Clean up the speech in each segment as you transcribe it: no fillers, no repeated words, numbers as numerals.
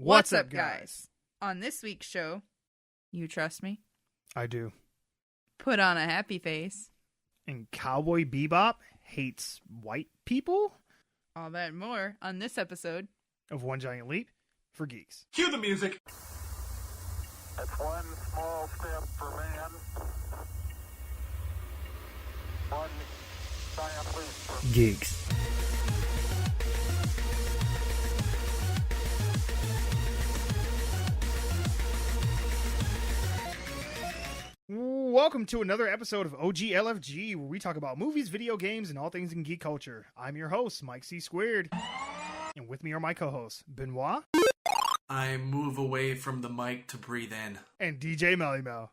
What's up, guys? On this week's show, you trust me? I do. Put on a happy face. And Cowboy Bebop hates white people? All that and more on this episode of One Giant Leap for Geeks. Cue the music. That's one small step for man, one giant leap for Geeks. Welcome to another episode of OGLFG, where we talk about movies, video games, and all things in geek culture. I'm your host, Mike C. Squared, and with me are my co-hosts, Benwah. I move away from the mic to breathe in. And DJ Melly-Mel.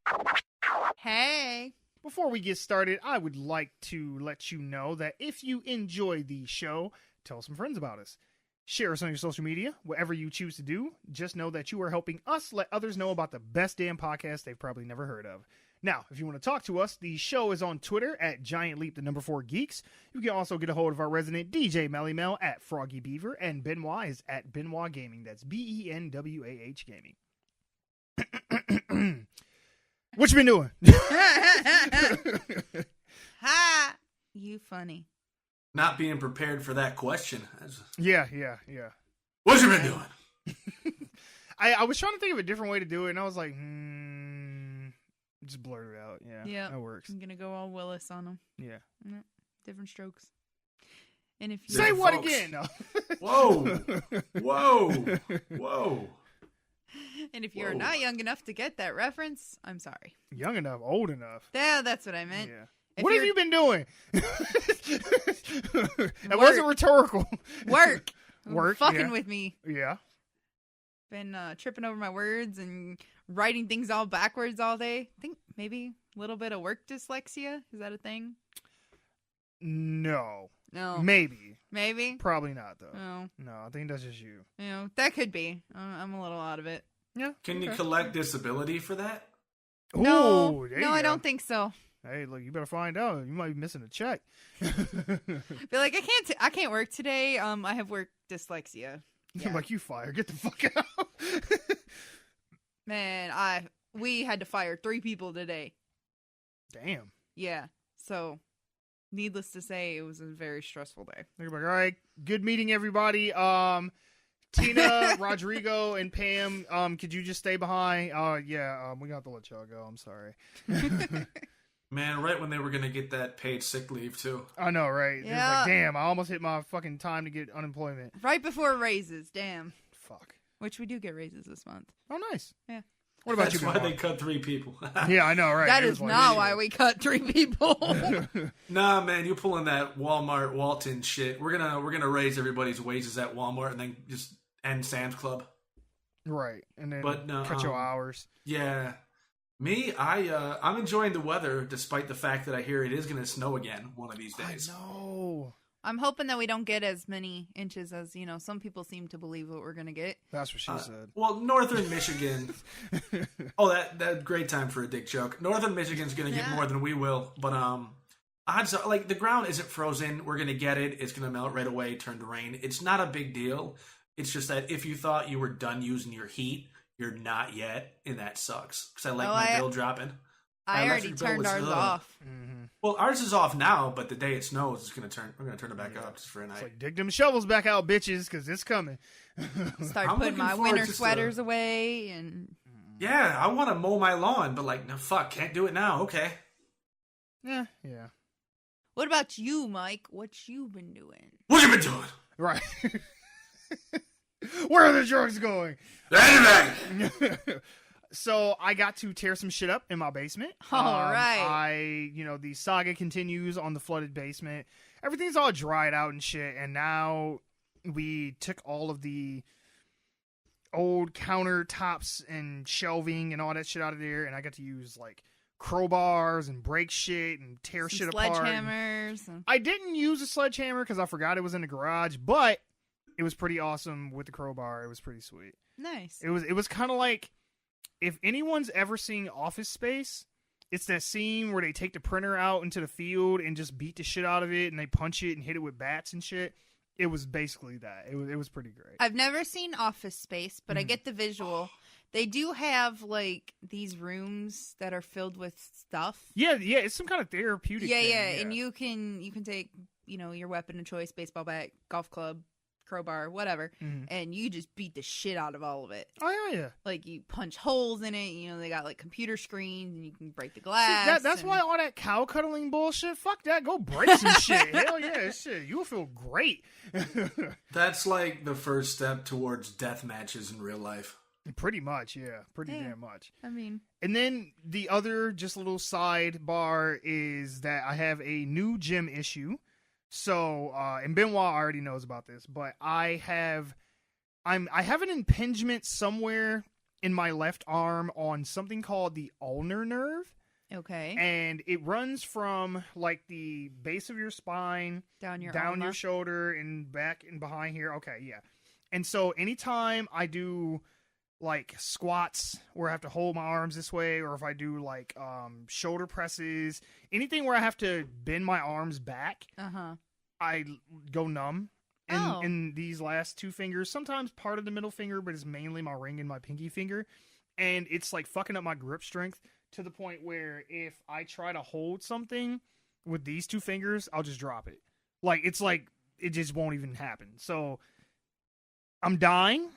Hey! Before we get started, I would like to let you know that if you enjoy the show, tell some friends about us. Share us on your social media, whatever you choose to do. Just know that you are helping us let others know about the best damn podcast they've probably never heard of. Now, if you want to talk to us, the show is on Twitter at GiantLeap4Geeks. You can also get a hold of our resident DJ Melly-Mel at Froggy Beaver, and Benwah is at Benwah Gaming. That's Benwah Gaming. What you been doing? Ha! You funny. Not being prepared for that question. Yeah. What you been doing? I was trying to think of a different way to do it, and I was like, just blurt it out. Yeah, that works. I'm gonna go all Willis on them. Yeah. No, different strokes. And if you Say what folks. again? No. Whoa. And if you're not young enough to get that reference, I'm sorry. Young enough, old enough. Yeah, that's what I meant. Yeah. What have you been doing? That wasn't rhetorical. Work. Work. Fucking with me. Yeah. Been tripping over my words and writing things all backwards all day. I think maybe a little bit of work dyslexia. Is that a thing? No. Maybe. Probably not, though. No. No, I think that's just you. That could be. I'm a little out of it. Yeah. Can you collect disability for that? No. Ooh, there No, you I go. don't think so. Hey, look, you better find out. You might be missing a check. Be like, I can't work today. I have work dyslexia. Yeah. I'm like, you fire. Get the fuck out. Man, we had to fire 3 people today. Damn. Yeah. So, needless to say, it was a very stressful day. They're like, all right, good meeting, everybody. Tina, Rodrigo, and Pam, could you just stay behind? We got to let y'all go. I'm sorry. Man, right when they were going to get that paid sick leave, too. I know, right? Yeah. It's like, damn, I almost hit my fucking time to get unemployment. Right before raises, damn. Fuck. Which we do get raises this month. Oh, nice. Yeah. What about That's you? why they cut 3 people. Yeah, I know, right? That is not why we cut 3 people. Nah, man, you're pulling that Walmart Walton shit. We're gonna raise everybody's wages at Walmart and then just end Sam's Club. Right, and then But no, cut your hours. Yeah. Me, I'm enjoying the weather despite the fact that I hear it is going to snow again one of these days. I know. I'm hoping that we don't get as many inches as, some people seem to believe what we're going to get. That's what she said. Well, Northern Michigan. Oh, that great time for a dick joke. Northern Michigan's going to get more than we will, but odds are, like, the ground isn't frozen. We're going to get it. It's going to melt right away, turn to rain. It's not a big deal. It's just that if you thought you were done using your heat, you're not yet, and that sucks. Because I like my bill dropping. I already turned ours off. Mm-hmm. Well, ours is off now, but the day it snows, we're going to turn it back up just for a night. It's like, dig them shovels back out, bitches, because it's coming. Start I'm putting my looking forward winter to sweaters away. And yeah, I want to mow my lawn, but like, no, fuck, can't do it now. Okay. Yeah. What about you, Mike? What you been doing? What you been doing? Right. Where are the drugs going? Anything. So I got to tear some shit up in my basement. All right. The saga continues on the flooded basement. Everything's all dried out and shit. And now we took all of the old countertops and shelving and all that shit out of there. And I got to use like crowbars and break shit and tear shit apart. Sledgehammers. I didn't use a sledgehammer because I forgot it was in the garage, but it was pretty awesome with the crowbar. It was pretty sweet. Nice. It was kind of like, if anyone's ever seen Office Space, it's that scene where they take the printer out into the field and just beat the shit out of it and they punch it and hit it with bats and shit. it was basically that. It was pretty great. I've never seen Office Space, but I get the visual. They do have like these rooms that are filled with stuff. Yeah, it's some kind of therapeutic thing. Yeah, and you can take, your weapon of choice, baseball bat, golf club, crowbar, whatever, and you just beat the shit out of all of it. Oh yeah. Like you punch holes in it. They got like computer screens, and you can break the glass. That's why all that cow cuddling bullshit. Fuck that. Go break some shit. Hell yeah, shit. You'll feel great. That's like the first step towards death matches in real life. Pretty much, yeah. Pretty damn much. I mean. And then the other just little sidebar is that I have a new gym issue. So, and Benwah already knows about this, but I have an impingement somewhere in my left arm on something called the ulnar nerve. Okay. And it runs from like the base of your spine down your shoulder and back and behind here. Okay, yeah. And so anytime I do like squats where I have to hold my arms this way, or if I do like shoulder presses, anything where I have to bend my arms back, I go numb in these last two fingers. Sometimes part of the middle finger, but it's mainly my ring and my pinky finger. And it's like fucking up my grip strength to the point where if I try to hold something with these two fingers, I'll just drop it. Like it's like it just won't even happen. So I'm dying.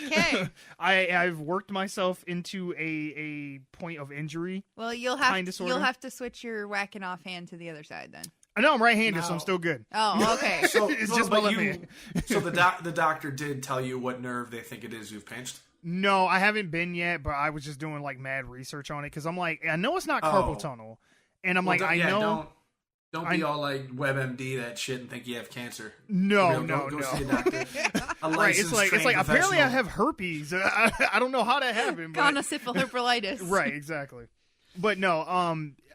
Okay. I've worked myself into a point of injury. Well, you'll have to switch your whacking off hand to the other side then. I know I'm right-handed, so I'm still good. Oh, okay. So it's just my left hand. So the doctor did tell you what nerve they think it is you've pinched? No, I haven't been yet, but I was just doing like mad research on it because I'm like, I know it's not carpal tunnel, and I'm like, I know. Don't be all like WebMD that shit and think you have cancer. No. Go see a doctor. Right, it's like apparently I have herpes. I don't know how that happened. Gonosyphilitis. Right, exactly. But no,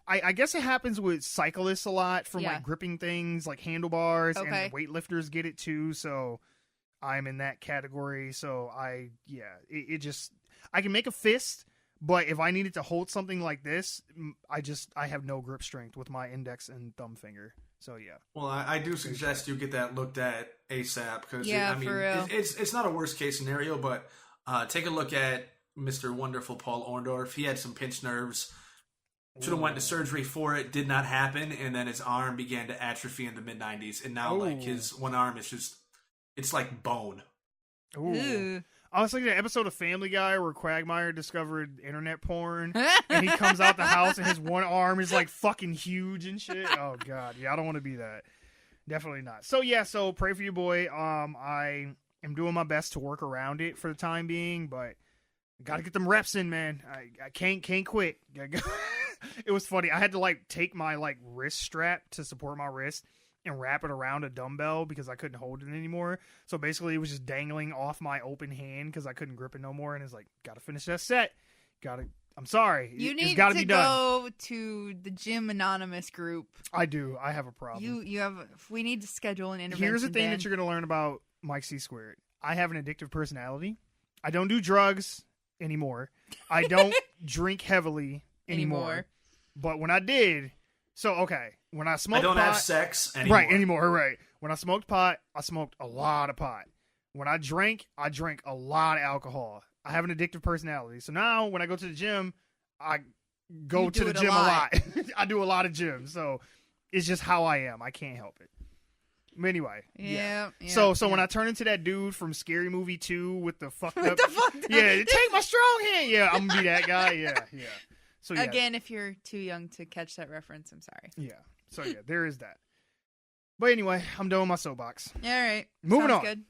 I guess it happens with cyclists a lot from like gripping things like handlebars, and weightlifters get it too. So I'm in that category. So I can make a fist. But if I needed to hold something like this, I have no grip strength with my index and thumb finger. So yeah. Well, I do suggest you get that looked at ASAP because for real. It's not a worst case scenario, but take a look at Mr. Wonderful Paul Orndorff. He had some pinched nerves. Should have went to surgery for it. Did not happen, and then his arm began to atrophy in the mid-90s, and now like his one arm is it's like bone. Ooh. I was like the episode of Family Guy where Quagmire discovered internet porn, and he comes out the house and his one arm is like fucking huge and shit. Oh god, yeah, I don't want to be that. Definitely not. So yeah, so pray for your boy. I am doing my best to work around it for the time being, but got to get them reps in, man. I can't quit. It was funny. I had to like take my like wrist strap to support my wrist and wrap it around a dumbbell because I couldn't hold it anymore. So basically it was just dangling off my open hand because I couldn't grip it no more. And it's like, gotta finish that set. I'm sorry. You need to be go to the Gym Anonymous group. I do. I have a problem. We need to schedule an intervention. Here's the thing that you're going to learn about Mike C. Squared. I have an addictive personality. I don't do drugs anymore. I don't drink heavily anymore. But when I did, when I smoked pot... I don't have sex anymore. Right, anymore, right. When I smoked pot, I smoked a lot of pot. When I drank a lot of alcohol. I have an addictive personality. So now when I go to the gym, I go to the gym a lot. I do a lot of gym. So it's just how I am. I can't help it. Anyway. Yeah. So when I turn into that dude from Scary Movie 2 with the fucked up... Yeah, take my strong hand. Yeah, I'm going to be that guy. Yeah. So, yeah. Again, if you're too young to catch that reference, I'm sorry. Yeah. So, yeah, there is that. But anyway, I'm done with my soapbox. All right. Moving on. Good.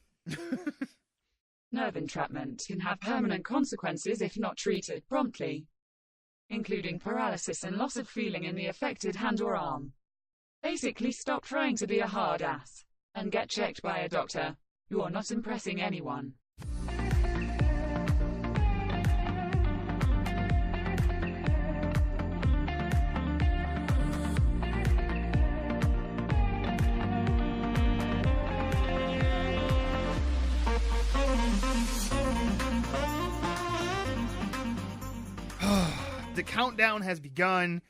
Nerve entrapment can have permanent consequences if not treated promptly, including paralysis and loss of feeling in the affected hand or arm. Basically, stop trying to be a hard ass and get checked by a doctor. You are not impressing anyone. The countdown has begun,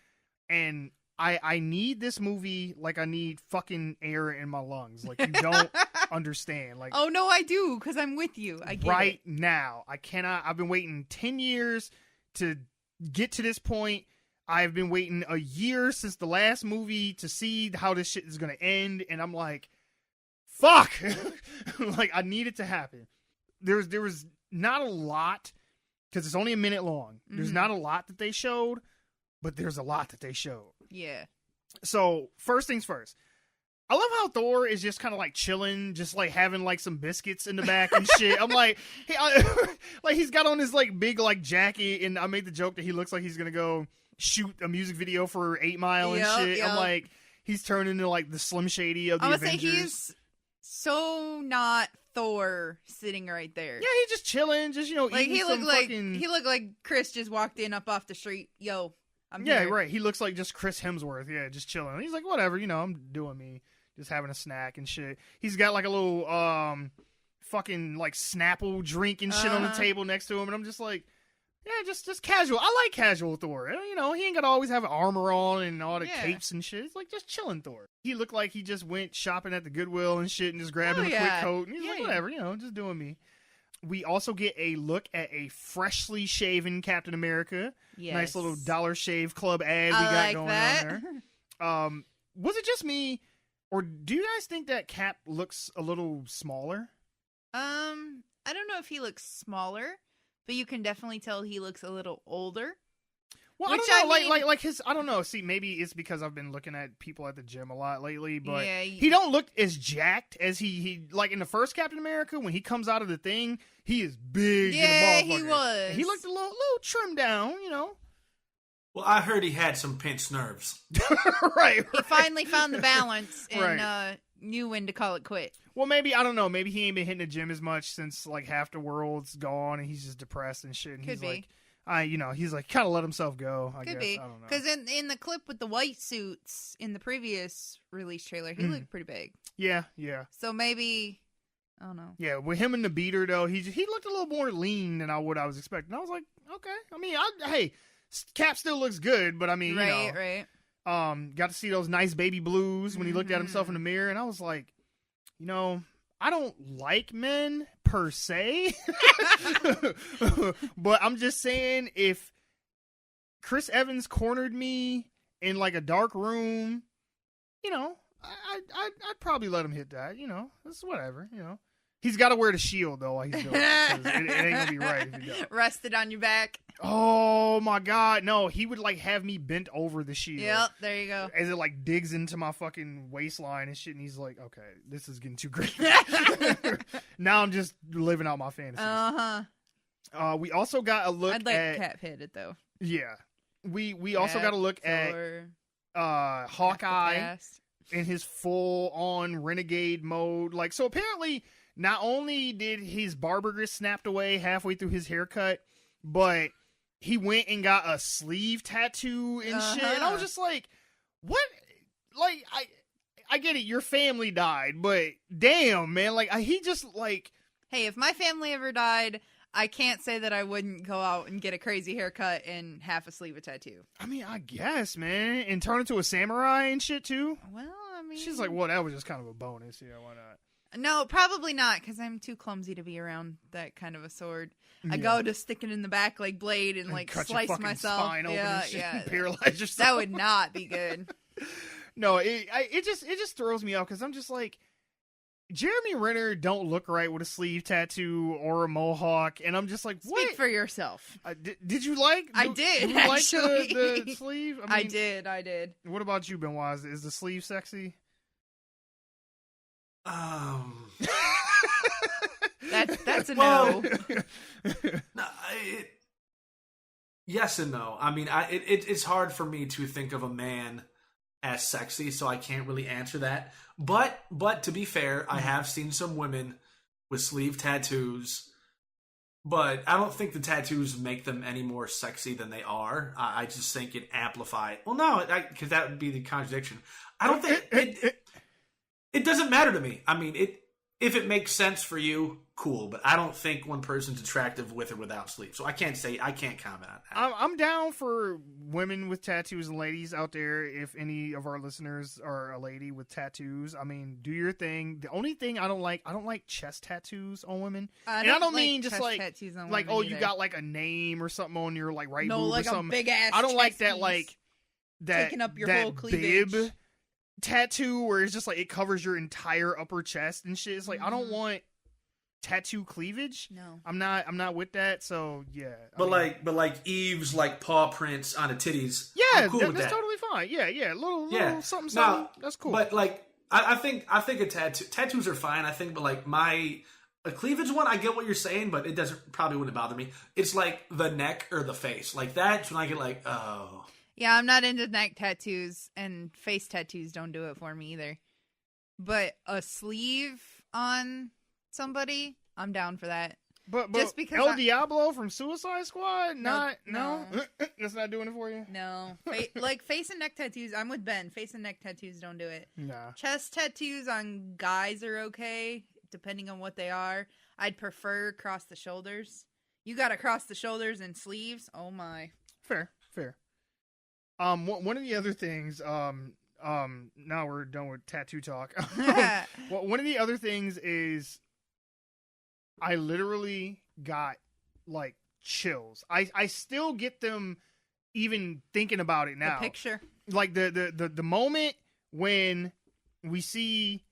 and I need this movie like I need fucking air in my lungs. Like, you don't understand. Like, oh no, I do, because I'm with you. I get right it. now, I cannot. I've been waiting 10 years to get to this point. I've been waiting a year since the last movie to see how this shit is gonna end, and I'm like, fuck. Like, I need it to happen. There was not a lot, because it's only a minute long. There's not a lot that they showed, but there's a lot that they showed. Yeah. So, first things first. I love how Thor is just kind of like chilling, just like having like some biscuits in the back and shit. I'm like, like he's got on his like big like jacket, and I made the joke that he looks like he's gonna go shoot a music video for 8 Mile and shit. Yep. I'm like, he's turning into like the Slim Shady of the Avengers. Say he's so not Thor sitting right there. Yeah, he's just chilling, just Like eating he looked some like fucking... he looked like Chris just walked in up off the street. Yo, I'm Yeah, here. right. He looks like just Chris Hemsworth. Yeah, just chilling. He's like, whatever, I'm doing me. Just having a snack and shit. He's got like a little fucking like Snapple drink and shit on the table next to him, and I'm just like, yeah, just casual. I like casual Thor. He ain't gotta always have armor on and all the capes and shit. It's like just chilling Thor. He looked like he just went shopping at the Goodwill and shit and just grabbed him a quick coat, and he's like, whatever, just doing me. We also get a look at a freshly shaven Captain America. Yes. Nice little Dollar Shave Club ad we I got like going that. on there. Was it just me, or do you guys think that Cap looks a little smaller? I don't know if he looks smaller, but you can definitely tell he looks a little older. Well, Which, I don't know, I mean- like his, I don't know. See, maybe it's because I've been looking at people at the gym a lot lately, but Yeah, he don't look as jacked as he like in the first Captain America when he comes out of the thing. He is big. Yeah, in the he motherfucker. was. He looked a little trimmed down, Well, I heard he had some pinched nerves. right. He finally found the balance and Right. knew when to call it quit. Well, maybe, I don't know. Maybe he ain't been hitting the gym as much since like half the world's gone, and he's just depressed and shit. And Could he's be. like, he's like kind of let himself go. I Could guess. be. I don't know. Because in the clip with the white suits in the previous release trailer, he looked pretty big. Yeah. So maybe, I don't know. Yeah, with him and the beater though, he looked a little more lean than I was expecting. I was like, okay. I mean, hey, Cap still looks good, but I mean, Right. got to see those nice baby blues when he looked at himself in the mirror, and I was like, I don't like men per se, but I'm just saying, if Chris Evans cornered me in like a dark room, I'd probably let him hit that. It's whatever. He's got to wear the shield though while he's doing it. 'Cause it ain't gonna be right if he don't. Rested on your back. Oh my god, no! He would like have me bent over the shield. Yep, there you go. As it like digs into my fucking waistline and shit, and he's like, "Okay, this is getting too great." Now I'm just living out my fantasies. We also got a look I'd let at Cap hit it though. yeah. We also got to look Thor, at Hawkeye cast. in his full on renegade mode. Like, so apparently, not only did his barber get snapped away halfway through his haircut, but he went and got a sleeve tattoo and shit. And I was just like, what? Like, I get it. Your family died, but damn, man. Like, he just like, Hey, if my family ever died, I can't say that I wouldn't go out and get a crazy haircut and half a sleeve of tattoo. I mean, I guess, man. And turn into a samurai and shit too. Well, I mean, She's like, well, that was just kind of a bonus. Yeah, why not? No, probably not, because I'm too clumsy to be around that kind of a sword. I go to stick it in the back like Blade and like cut your slice fucking myself. spine open and shit and paralyze yourself. That would not be good. No, it just throws me off because I'm just like, Jeremy Renner don't look right with a sleeve tattoo or a mohawk, and I'm just like, what? Speak for yourself. Did you like? I did, you like actually. the sleeve? I did. What about you, Benwah? Is the sleeve sexy? That's a Well, no. Yes and no. I mean, it's hard for me to think of a man as sexy, so I can't really answer that. But to be fair, I have seen some women with sleeve tattoos, but I don't think the tattoos make them any more sexy than they are. I just think it amplifies. Well, no, because that would be the contradiction. I don't think it doesn't matter to me. I mean, if it makes sense for you, cool. But I don't think one person's attractive with or without sleeves. So I can't comment on that. I'm down for women with tattoos and ladies out there. If any of our listeners are a lady with tattoos, I mean, do your thing. The only thing I don't like chest tattoos on women. And I don't mean just like oh, you got like a name or something on your like right boob like or something. A big ass. I don't like that piece. like that Taking up your that whole cleavage. bib tattoo where it's just like it covers your entire upper chest and shit. It's like I don't want tattoo cleavage. No, I'm not with that. So yeah, But like Eve's like paw prints on the titties. yeah, I'm cool with that's that. totally fine. Yeah, little something. No, that's cool. But like I think a tattoos are fine. I think, but like a cleavage one, I get what you're saying, but it probably wouldn't bother me. It's like the neck or the face. Like that's when I get like, oh. Yeah, I'm not into neck tattoos, and face tattoos don't do it for me either. But a sleeve on somebody, I'm down for that. But just because El Diablo from Suicide Squad, no. That's not doing it for you. No, like face and neck tattoos. I'm with Ben. Face and neck tattoos don't do it. Nah. Chest tattoos on guys are okay, depending on what they are. I'd prefer across the shoulders. You got across the shoulders and sleeves. Oh my. Fair. One of the other things, now we're done with tattoo talk. One of the other things is I literally got like chills. I still get them even thinking about it now. The picture. Like the moment when we see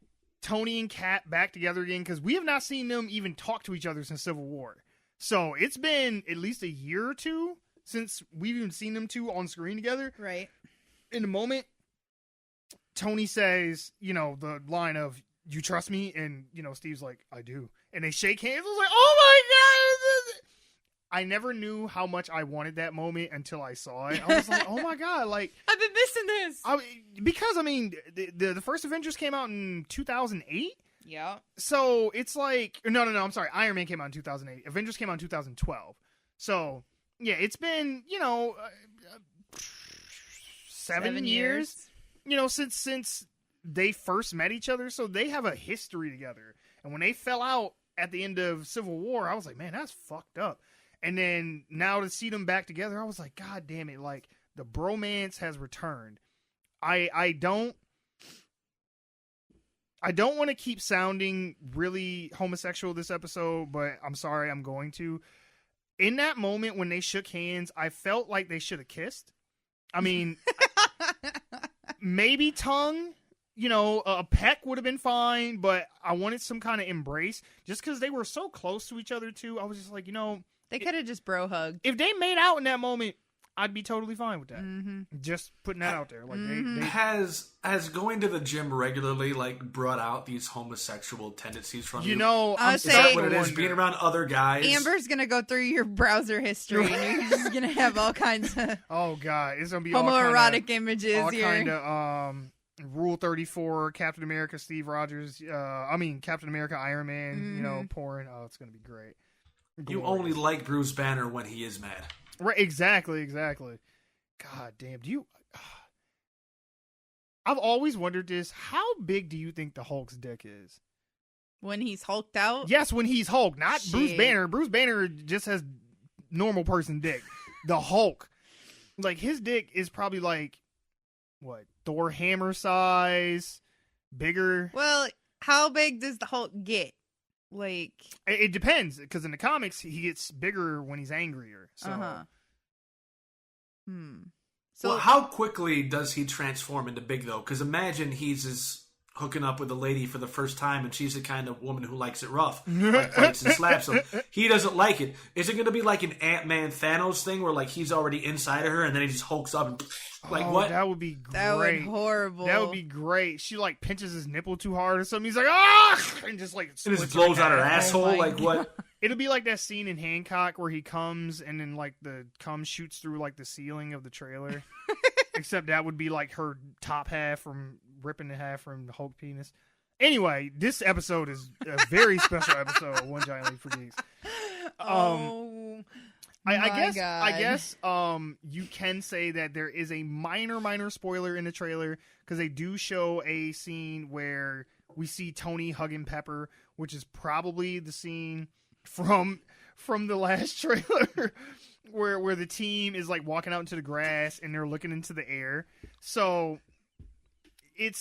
Tony and Kat back together again, because we have not seen them even talk to each other since Civil War. So it's been at least a year or two since we've even seen them two on screen together. Right. In the moment, Tony says, the line of, "You trust me?" And, Steve's like, "I do." And they shake hands. I was like, oh my God. I never knew how much I wanted that moment until I saw it. I was like, oh my God. Like, I've been missing this. Because, the first Avengers came out in 2008. Yeah. So it's like, no, I'm sorry. Iron Man came out in 2008. Avengers came out in 2012. So, yeah, it's been, 7 years, since they first met each other. So they have a history together. And when they fell out at the end of Civil War, I was like, man, that's fucked up. And then now to see them back together, I was like, God damn it. Like, the bromance has returned. I don't want to keep sounding really homosexual this episode, but I'm sorry, I'm going to. In that moment when they shook hands, I felt like they should have kissed. I mean, maybe tongue, a peck would have been fine, but I wanted some kind of embrace just because they were so close to each other too. I was just like, they could have just bro hugged. If they made out in that moment, I'd be totally fine with that. Mm-hmm. Just putting that out there. Like, they has going to the gym regularly like brought out these homosexual tendencies from you? I'm is that what it is? Being around other guys. Amber's gonna go through your browser history, and you're just gonna have all kinds of oh god, it's gonna be homoerotic images all here. Kind of Rule 34, Captain America, Steve Rogers. Captain America, Iron Man. Porn. Oh, it's gonna be great. You only like Bruce Banner when he is mad. Right, exactly. God damn, I've always wondered this. How big do you think the Hulk's dick is? When he's hulked out? Yes, when he's Hulk, not Shit. Bruce Banner. Bruce Banner just has normal person dick. The Hulk, like, his dick is probably like, what, Thor hammer size, bigger? Well, how big does the Hulk get? Like, it depends, because in the comics he gets bigger when he's angrier. So, So, well, how quickly does he transform into big though? Because imagine he's hooking up with a lady for the first time, and she's the kind of woman who likes it rough, like bites and slaps him. He doesn't like it. Is it going to be like an Ant-Man Thanos thing, where like he's already inside of her, and then he just hulks up and like what? That would be great. That would be horrible. That would be great. She like pinches his nipple too hard or something. He's like, ah, and just like it just blows out her asshole. Like God. what? It'll be like that scene in Hancock where he comes and then like the cum shoots through like the ceiling of the trailer. Except that would be like her top half from ripping in half from the Hulk penis. Anyway, this episode is a very special episode of One Giant Leap for Geeks. I guess you can say that there is a minor spoiler in the trailer, because they do show a scene where we see Tony hugging Pepper, which is probably the scene from the last trailer where the team is like walking out into the grass and they're looking into the air. So I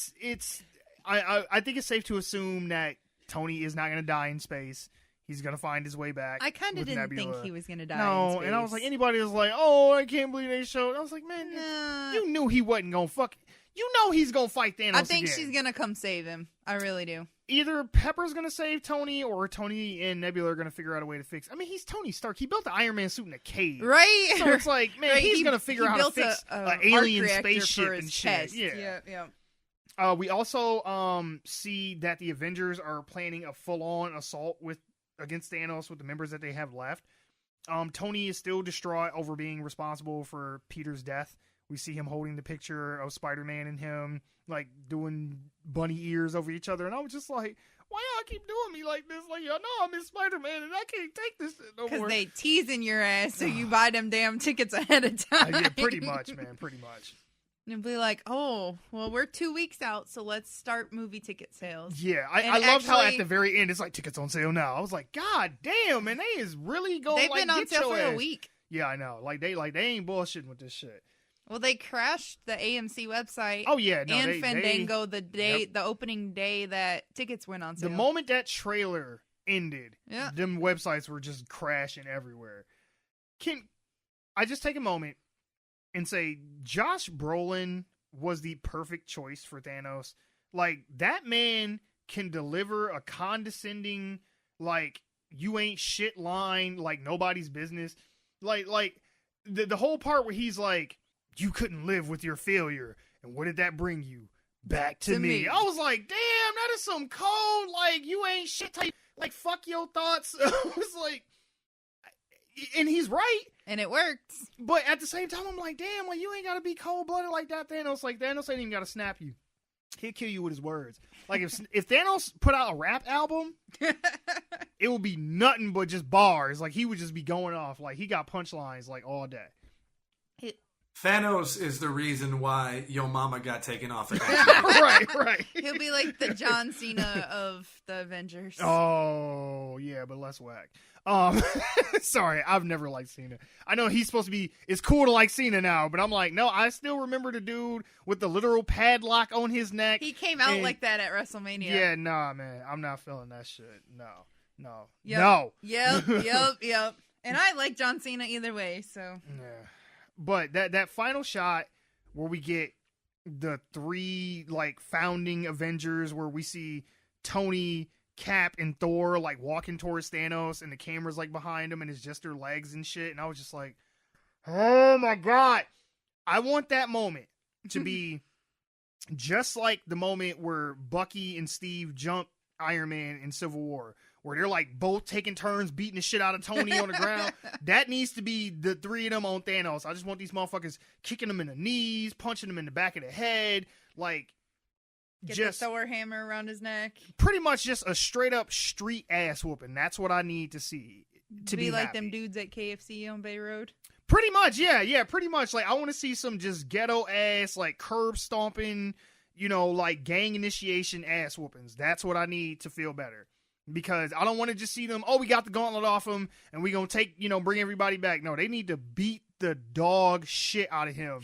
think it's safe to assume that Tony is not going to die in space. He's going to find his way back. I kind of didn't Nebula. think he was going to die No, in space. and I was like, anybody was like, oh, I can't believe they showed. I was like, man, you knew he wasn't going to fuck. You know he's going to fight Thanos I think again. she's going to come save him. I really do. Either Pepper's going to save Tony or Tony and Nebula are going to figure out a way to fix. I mean, he's Tony Stark. He built the Iron Man suit in a cave. Right? So it's like, man, Right, he's going to figure out how to fix an alien spaceship for his and shit. chest. Yeah. We also see that the Avengers are planning a full-on assault against Thanos with the members that they have left. Tony is still distraught over being responsible for Peter's death. We see him holding the picture of Spider-Man and him, like, doing bunny ears over each other. And I was just like, why y'all keep doing me like this? Like, y'all know I'm in Spider-Man and I can't take this shit no more. Because they teasing your ass so you buy them damn tickets ahead of time. Yeah, pretty much, man. Pretty much. And be like, oh, well, we're 2 weeks out, so let's start movie ticket sales. Yeah, I love how at the very end it's like tickets on sale now. I was like, God damn, man, they is really going. They've been on sale for a week. Yeah, I know. Like they ain't bullshitting with this shit. Well, they crashed the AMC website. Oh yeah, no, and Fandango the opening day that tickets went on sale. The moment that trailer ended, yeah, them websites were just crashing everywhere. Can I just take a moment and say Josh Brolin was the perfect choice for Thanos? Like, that man can deliver a condescending, like, you ain't shit line, like nobody's business. Like the whole part where he's like, you couldn't live with your failure, and what did that bring you? Back to me. I was like, damn, that is some cold, like, you ain't shit type, like, fuck your thoughts. I was like, and he's right. And it worked. But at the same time, I'm like, damn, well, you ain't got to be cold-blooded like that, Thanos. Like, Thanos ain't even got to snap you. He'll kill you with his words. Like, if Thanos put out a rap album, it would be nothing but just bars. Like, he would just be going off. Like, he got punchlines, like, all day. Thanos is the reason why Yo Mama got taken off the contract. Right. He'll be like the John Cena of the Avengers. Oh, yeah, but less whack. Sorry, I've never liked Cena. I know he's supposed to be, it's cool to like Cena now, but I'm like, no, I still remember the dude with the literal padlock on his neck. He came out like that at WrestleMania. Yeah, nah, man, I'm not feeling that shit. No. Yep. No. Yep. And I like John Cena either way, so. Yeah. But that final shot where we get the three, like, founding Avengers, where we see Tony, Cap, and Thor, like, walking towards Thanos, and the camera's, like, behind them, and it's just their legs and shit, and I was just like, oh my God. I want that moment to be just like the moment where Bucky and Steve jump Iron Man in Civil War, where they're like both taking turns beating the shit out of Tony on the ground. That needs to be the three of them on Thanos. I just want these motherfuckers kicking them in the knees, punching them in the back of the head, like, Get just the Thor hammer around his neck. Pretty much just a straight up street ass whooping. That's what I need to see to be like happy. them dudes at KFC on Bay Road. Pretty much, yeah, pretty much. Like, I want to see some just ghetto ass, like, curb stomping, like, gang initiation ass whoopings. That's what I need to feel better. Because I don't want to just see them, we got the gauntlet off him, and we gonna take, bring everybody back. No, they need to beat the dog shit out of him,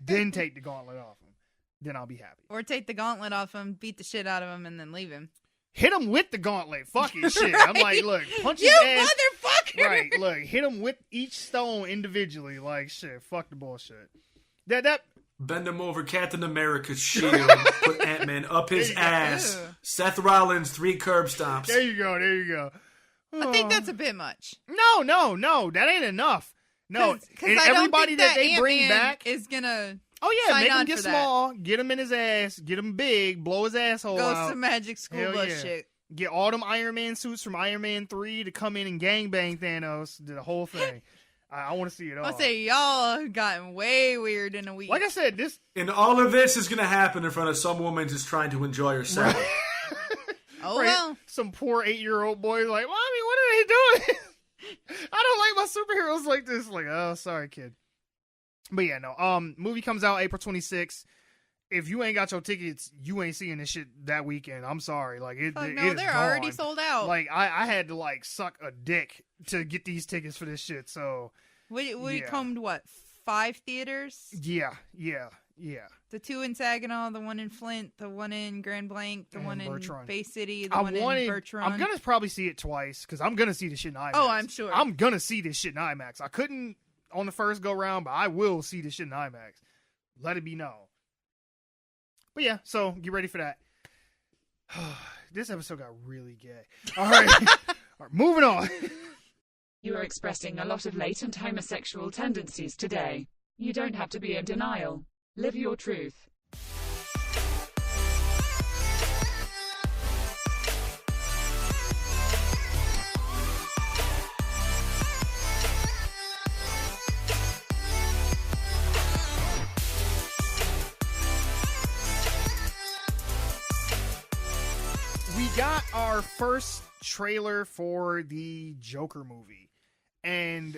then take the gauntlet off him. Then I'll be happy. Or take the gauntlet off him, beat the shit out of him, and then leave him. Hit him with the gauntlet. Fuck it, shit. I'm like, look, punch his you ass. Motherfucker! Right, look, hit him with each stone individually. Like, shit, fuck the bullshit. That Bend him over Captain America's shield, put Ant-Man up his ass. Ew. Seth Rollins, 3 curb stomps. There you go. I think that's a bit much. No, that ain't enough. No, Cause and I don't everybody think that they bring Ant-Man back is gonna. Oh yeah, sign make him on get for that. small, get him in his ass, get him big, blow his asshole Go out. some Magic School Hell Bus yeah. shit. Get all them Iron Man suits from Iron Man 3 to come in and gangbang Thanos. Do the whole thing. I want to see it all. I'll say y'all have gotten way weird in a week. Like I said, this. And all of this is going to happen in front of some woman just trying to enjoy herself. Oh Right. well. Some poor 8-year-old boy like, Mommy, what are they doing? I don't like my superheroes like this. Like, oh, sorry, kid. But yeah, no. Movie comes out April 26th. if you ain't got your tickets, you ain't seeing this shit that weekend. I'm sorry. Like it, Oh, it no, is they're gone. already sold out. Like I had to like suck a dick to get these tickets for this shit. So we yeah. combed what, 5 theaters? yeah. The 2 in Saginaw, the 1 in Flint, the 1 in Grand Blanc, the And 1 in Bertrand. Bay City, the 1 in Bertrand. I'm gonna probably see it twice because I'm gonna see this shit in IMAX. Oh, I'm sure. I'm gonna see this shit in IMAX. I couldn't on the first go round, but I will see this shit in IMAX. Let it be known. But yeah, so get ready for that. This episode got really gay. All right, all right, moving on. You are expressing a lot of latent homosexual tendencies today. You don't have to be in denial. Live your truth. We got our first trailer for the Joker movie. And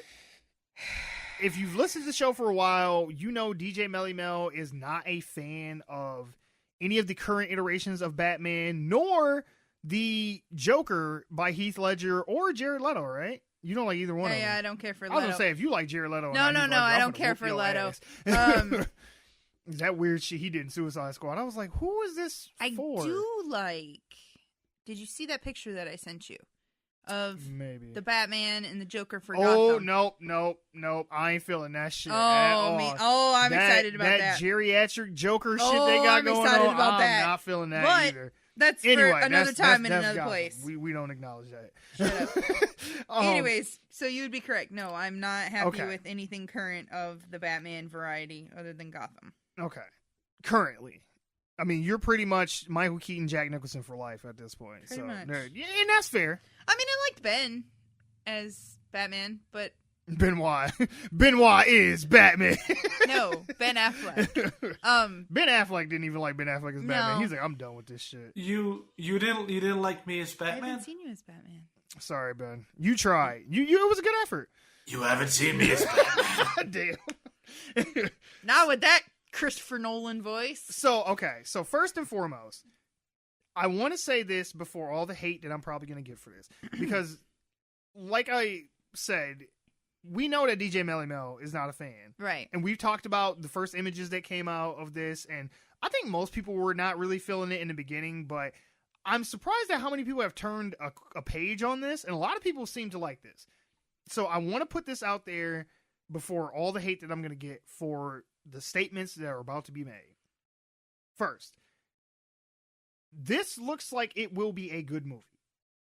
if you've listened to the show for a while, you know DJ Melly Mel is not a fan of any of the current iterations of Batman, nor the Joker by Heath Ledger or Jared Leto, right? You don't like either one of them. Yeah, I don't care for I Leto. was going to say, if you like Jared Leto... No, and no, Heath no, Ledger, I I'm don't gonna care whoop for your Leto. ass. That weird shit he did in Suicide Squad. I was like, who is this for? I do like... Did you see that picture that I sent you? Of Maybe the Batman and the Joker for Oh, Gotham. nope. I ain't feeling that shit Oh, at all. I'm excited about that. That geriatric Joker shit Oh, they got I'm going excited on, about I'm that. not feeling that But either. That's Anyway, for another time in that's another Gotham. place. We don't acknowledge that. Shut up. Um, Anyways, so you would be correct. No, I'm not happy Okay. with anything current of the Batman variety other than Gotham. Okay. Currently. I mean, you're pretty much Michael Keaton, Jack Nicholson for life at this point. Pretty much. Yeah, and that's fair. I mean, I liked Ben as Batman, but Benwah. Benwah is Batman. no, Ben Affleck. Ben Affleck didn't even like Ben Affleck as Batman. No. He's like, I'm done with this shit. You didn't like me as I Batman? haven't seen you as Batman. Sorry, Ben. You tried. You it was a good effort. You haven't seen me as Batman. Damn. Not with that Christopher Nolan voice. So, okay. So, first and foremost, I want to say this before all the hate that I'm probably going to get for this. Because, like I said, we know that DJ Melly Mel is not a fan. Right. And we've talked about the first images that came out of this. And I think most people were not really feeling it in the beginning. But I'm surprised at how many people have turned a page on this. And a lot of people seem to like this. So, I want to put this out there before all the hate that I'm going to get for the statements that are about to be made. First, this looks like it will be a good movie.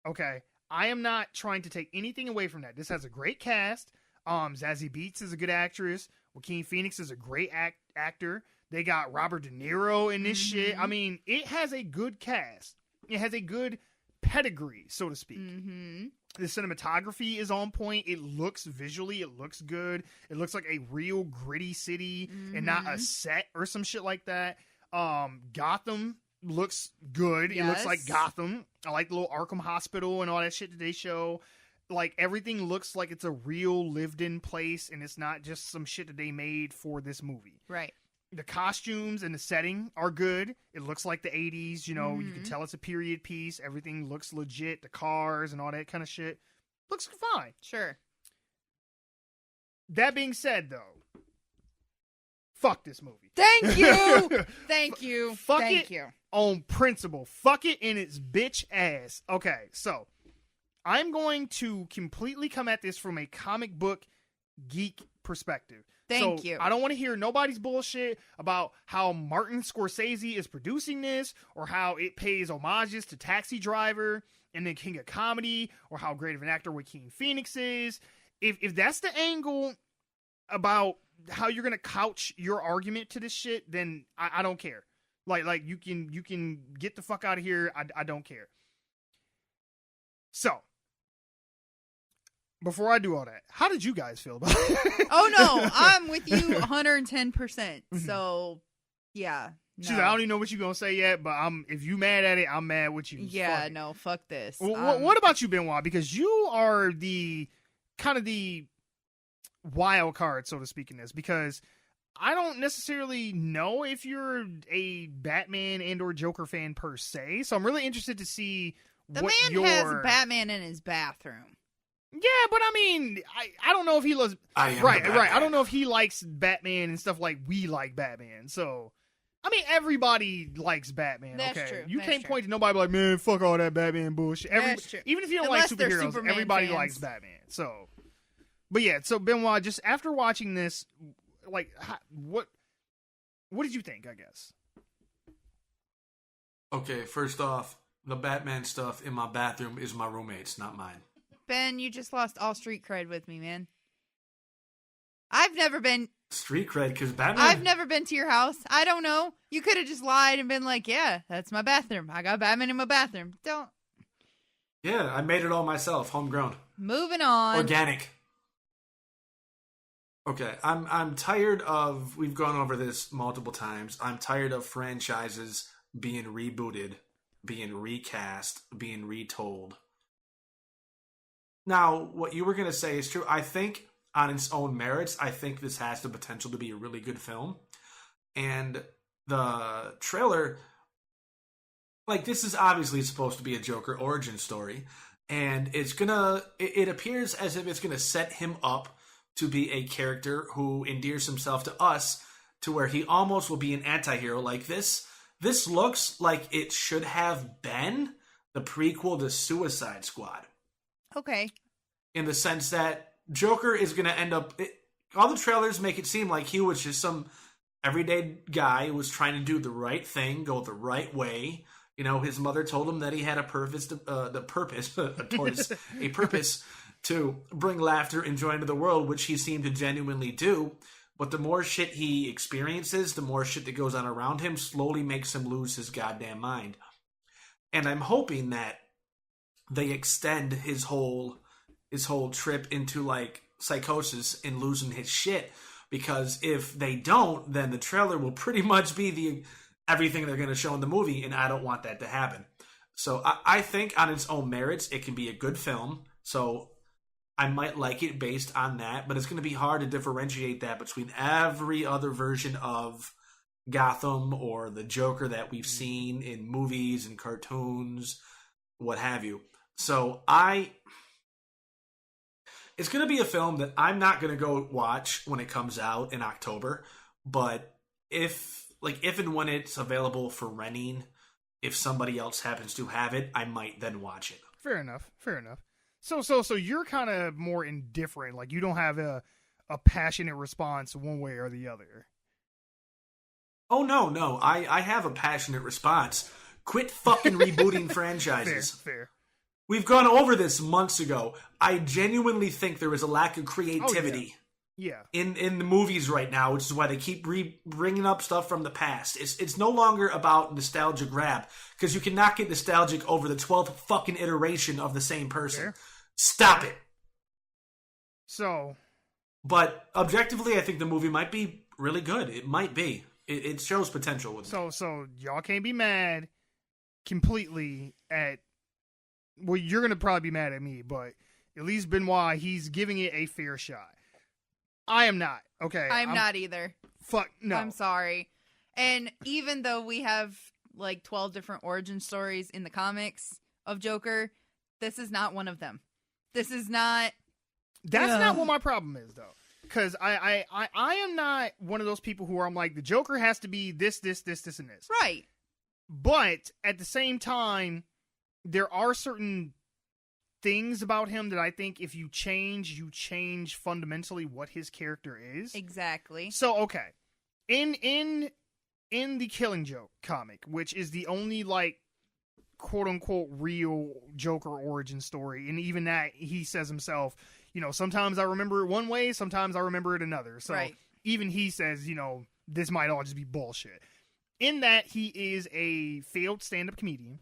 Okay? I am not trying to take anything away from that. This has a great cast. Zazie Beetz is a good actress. Joaquin Phoenix is a great actor. They got Robert De Niro in this shit. I mean, it has a good cast. It has a good pedigree, so to speak. Mm-hmm. The cinematography is on point. It looks visually, it looks good. It looks like a real gritty city and not a set or some shit like that. Gotham looks good. It looks like Yes. Gotham. I like the little Arkham Hospital and all that shit that they show. Like, everything looks like it's a real lived-in place, and it's not just some shit that they made for this movie. Right. The costumes and the setting are good. It looks like the 80s, you know, you can tell it's a period piece. Everything looks legit. The cars and all that kind of shit looks fine. Sure. That being said, though, fuck this movie. Thank you. Thank you. Fuck Thank it you. on principle. Fuck it in its bitch ass. Okay, so I'm going to completely come at this from a comic book geek perspective. Thank So, you. I don't want to hear nobody's bullshit about how Martin Scorsese is producing this or how it pays homages to Taxi Driver and then King of Comedy or how great of an actor Joaquin Phoenix is. If that's the angle about how you're going to couch your argument to this shit, then I don't care. Like you can get the fuck out of here. I don't care. So, before I do all that, how did you guys feel about it? Oh, no. I'm with you 110%. So, yeah. No. She's like, I don't even know what you're going to say yet, but if you mad at it, I'm mad with you. Yeah, Fuck it. no, fuck this. What about you, Benwah? Because you are the kind of the wild card, so to speak, in this. Because I don't necessarily know if you're a Batman and or Joker fan per se, so I'm really interested to see The what man has Batman in his bathroom. Yeah, but I mean, I don't know if he loves... Right. I don't know if he likes Batman and stuff like we like Batman, so... I mean, everybody likes Batman, That's okay? true. You That's can't true. point to nobody like, man, fuck all that Batman bullshit. That's true. Even if you don't Unless like they're superheroes, Superman everybody fans. likes Batman, so... But yeah, so Benwah, just after watching this, like, what did you think, I guess? Okay, first off, the Batman stuff in my bathroom is my roommate's, not mine. Ben, you just lost all street cred with me, man. I've never been Street cred, because Batman... I've never been to your house. I don't know. You could have just lied and been like, yeah, that's my bathroom. I got Batman in my bathroom. Don't. Yeah, I made it all myself, homegrown. Moving on. Organic. Okay, I'm tired of... We've gone over this multiple times. I'm tired of franchises being rebooted, being recast, being retold. Now, what you were going to say is true. I think, on its own merits, I think this has the potential to be a really good film. And the trailer... Like, this is obviously supposed to be a Joker origin story. And it's gonna... It appears as if it's going to set him up to be a character who endears himself to us to where he almost will be an anti-hero like this. This looks like it should have been the prequel to Suicide Squad. Okay. In the sense that Joker is going to end up... all the trailers make it seem like he was just some everyday guy who was trying to do the right thing, go the right way. You know, his mother told him that he had a purpose to bring laughter and joy into the world, which he seemed to genuinely do. But the more shit he experiences, the more shit that goes on around him slowly makes him lose his goddamn mind. And I'm hoping that they extend his whole trip into, like, psychosis and losing his shit. Because if they don't, then the trailer will pretty much be everything they're going to show in the movie, and I don't want that to happen. So I think on its own merits, it can be a good film. So I might like it based on that, but it's going to be hard to differentiate that between every other version of Gotham or the Joker that we've seen in movies and cartoons, what have you. So it's going to be a film that I'm not going to go watch when it comes out in October, but if and when it's available for renting, if somebody else happens to have it, I might then watch it. Fair enough. So you're kind of more indifferent. Like, you don't have a passionate response one way or the other. Oh, no. I have a passionate response. Quit fucking rebooting franchises. Fair. We've gone over this months ago. I genuinely think there is a lack of creativity in the movies right now, which is why they keep bringing up stuff from the past. It's no longer about nostalgia grab, because you cannot get nostalgic over the 12th fucking iteration of the same person. Fair. Stop it. So, but objectively, I think the movie might be really good. It might be. It shows potential with it. So y'all can't be mad completely at... Well, you're going to probably be mad at me, but at least Benwah, he's giving it a fair shot. I am not, okay? I'm not either. Fuck, no. I'm sorry. And even though we have, like, 12 different origin stories in the comics of Joker, this is not one of them. This is not... That's not what my problem is, though. Because I am not one of those people who are, I'm like, the Joker has to be this, and this. Right. But at the same time, there are certain things about him that I think if you change fundamentally what his character is. Exactly. So, okay. In the Killing Joke comic, which is the only, like, quote-unquote real Joker origin story, and even that, he says himself, you know, sometimes I remember it one way, sometimes I remember it another. So right. Even he says, you know, this might all just be bullshit. In that, he is a failed stand-up comedian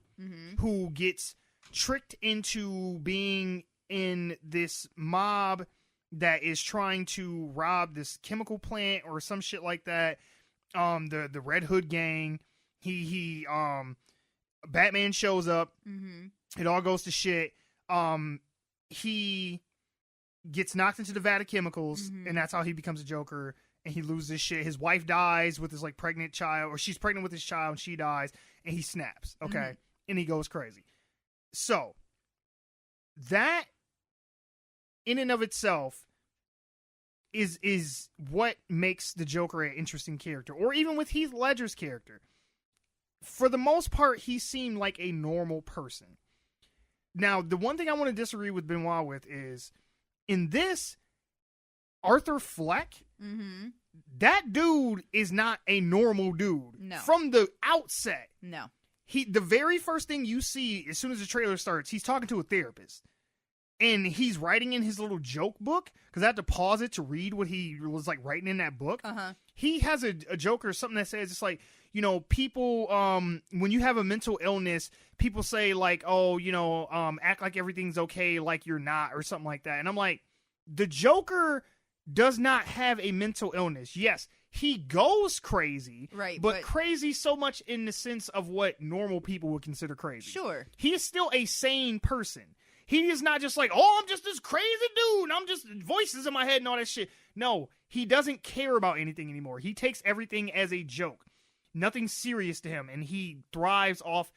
who gets tricked into being in this mob that is trying to rob this chemical plant or some shit like that. The Red Hood gang. Batman shows up. It all goes to shit. He gets knocked into the vat of chemicals, and that's how he becomes a Joker. and he loses his shit. His wife dies with his like pregnant child, or she's pregnant with his child and she dies, and he snaps. Okay. And he goes crazy. So that in and of itself is what makes the Joker an interesting character. Or even with Heath Ledger's character. For the most part, he seemed like a normal person. Now, the one thing I want to disagree with Benwah with is, in this, Arthur Fleck, that dude is not a normal dude. No. From the outset. No. The very first thing you see as soon as the trailer starts, he's talking to a therapist. And he's writing in his little joke book, because I had to pause it to read what he was like writing in that book. He has a joke or something that says, it's like, you know, people, when you have a mental illness, people say like, oh, you know, act like everything's okay, like you're not, or something like that. And I'm like, the Joker does not have a mental illness. Yes, he goes crazy, right? But crazy so much in the sense of what normal people would consider crazy. Sure. He is still a sane person. He is not just like, oh, I'm just this crazy dude. I'm just voices in my head and all that shit. No, he doesn't care about anything anymore. He takes everything as a joke. Nothing serious to him. And he thrives off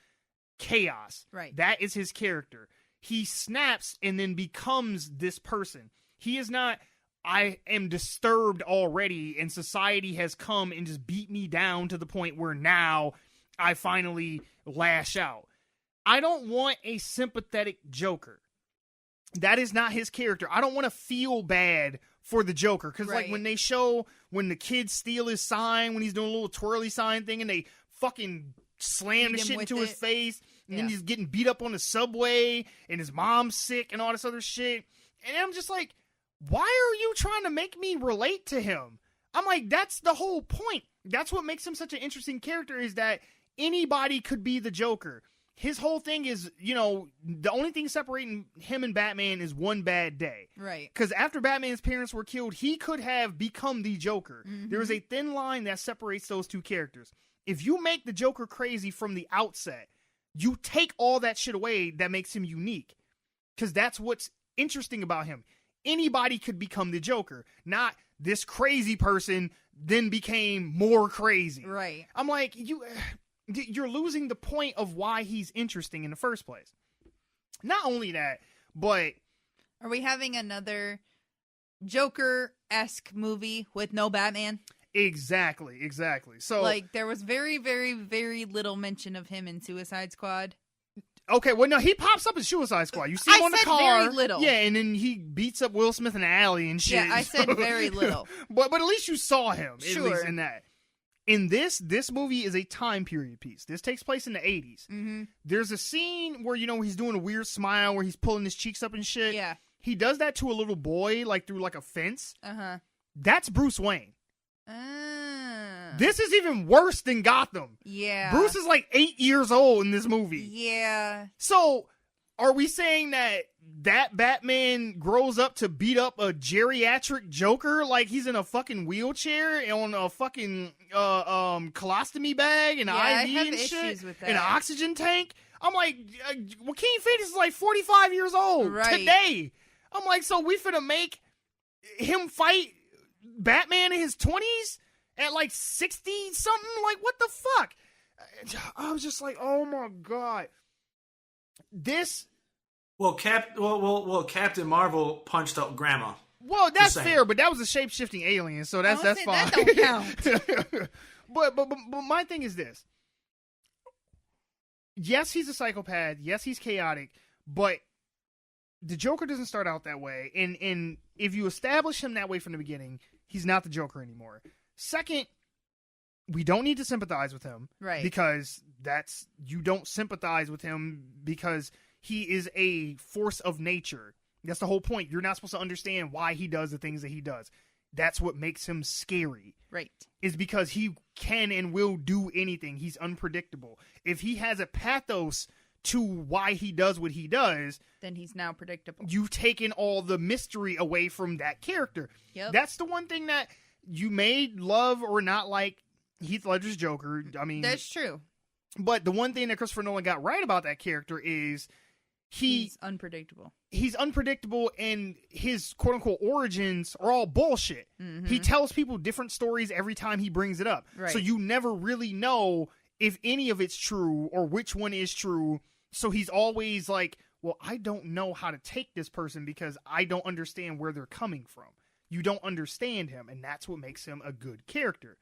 chaos. Right. That is his character. He snaps and then becomes this person. He is not, I am disturbed already and society has come and just beat me down to the point where now I finally lash out. I don't want a sympathetic Joker. That is not his character. I don't want to feel bad for the Joker. Because like when they show, when the kids steal his sign, when he's doing a little twirly sign thing and they fucking slam the shit into his face. And then he's getting beat up on the subway and his mom's sick and all this other shit. And I'm just like, why are you trying to make me relate to him? I'm like, that's the whole point. That's what makes him such an interesting character, is that anybody could be the Joker. His whole thing is, you know, the only thing separating him and Batman is one bad day. Right. Because after Batman's parents were killed, he could have become the Joker. There is a thin line that separates those two characters. If you make the Joker crazy from the outset, you take all that shit away that makes him unique. Because that's what's interesting about him. Anybody could become the Joker. Not this crazy person then became more crazy. Right. I'm like, you're losing the point of why he's interesting in the first place. Not only that, but... Are we having another Joker-esque movie with no Batman? Exactly. So, like, there was very, very, very little mention of him in Suicide Squad. Okay, well, no, he pops up in Suicide Squad. You see him on the car. Very little. Yeah, and then he beats up Will Smith in the alley and shit. Yeah, I said very little. But at least you saw him. Sure. At least in that. In this movie is a time period piece. This takes place in the 80s. There's a scene where, you know, he's doing a weird smile where he's pulling his cheeks up and shit. Yeah. He does that to a little boy, like, through, like, a fence. That's Bruce Wayne. This is even worse than Gotham. Yeah. Bruce is, like, 8 years old in this movie. Yeah. So, are we saying that Batman grows up to beat up a geriatric Joker like he's in a fucking wheelchair on a fucking colostomy bag and IV I have and issues shit with that. and an oxygen tank? I'm like, Joaquin Phoenix is like 45 years old today. I'm like, so we finna make him fight Batman in his 20s at like 60 something? Like, what the fuck? I was just like, oh my god. This... Well, Captain Marvel punched up Grandma. Well, that's fair, but that was a shape-shifting alien, so that's fine. That don't count. but my thing is this. Yes, he's a psychopath. Yes, he's chaotic, but the Joker doesn't start out that way. And if you establish him that way from the beginning, he's not the Joker anymore. Second, we don't need to sympathize with him. Right. Because you don't sympathize with him because he is a force of nature. That's the whole point. You're not supposed to understand why he does the things that he does. That's what makes him scary. Right. Is because he can and will do anything. He's unpredictable. If he has a pathos to why he does what he does, then he's now predictable. You've taken all the mystery away from that character. Yep. That's the one thing that you may love or not like Heath Ledger's Joker. I mean, that's true. But the one thing that Christopher Nolan got right about that character is he's unpredictable. He's unpredictable, and his quote-unquote origins are all bullshit. Mm-hmm. He tells people different stories every time he brings it up. Right. So you never really know if any of it's true or which one is true. So he's always like, well, I don't know how to take this person because I don't understand where they're coming from. You don't understand him, and that's what makes him a good character.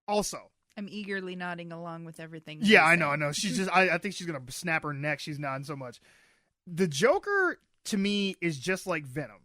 Also, I'm eagerly nodding along with everything. yeah, I know. She's just, I think she's going to snap her neck. She's nodding so much. The Joker, to me, is just like Venom.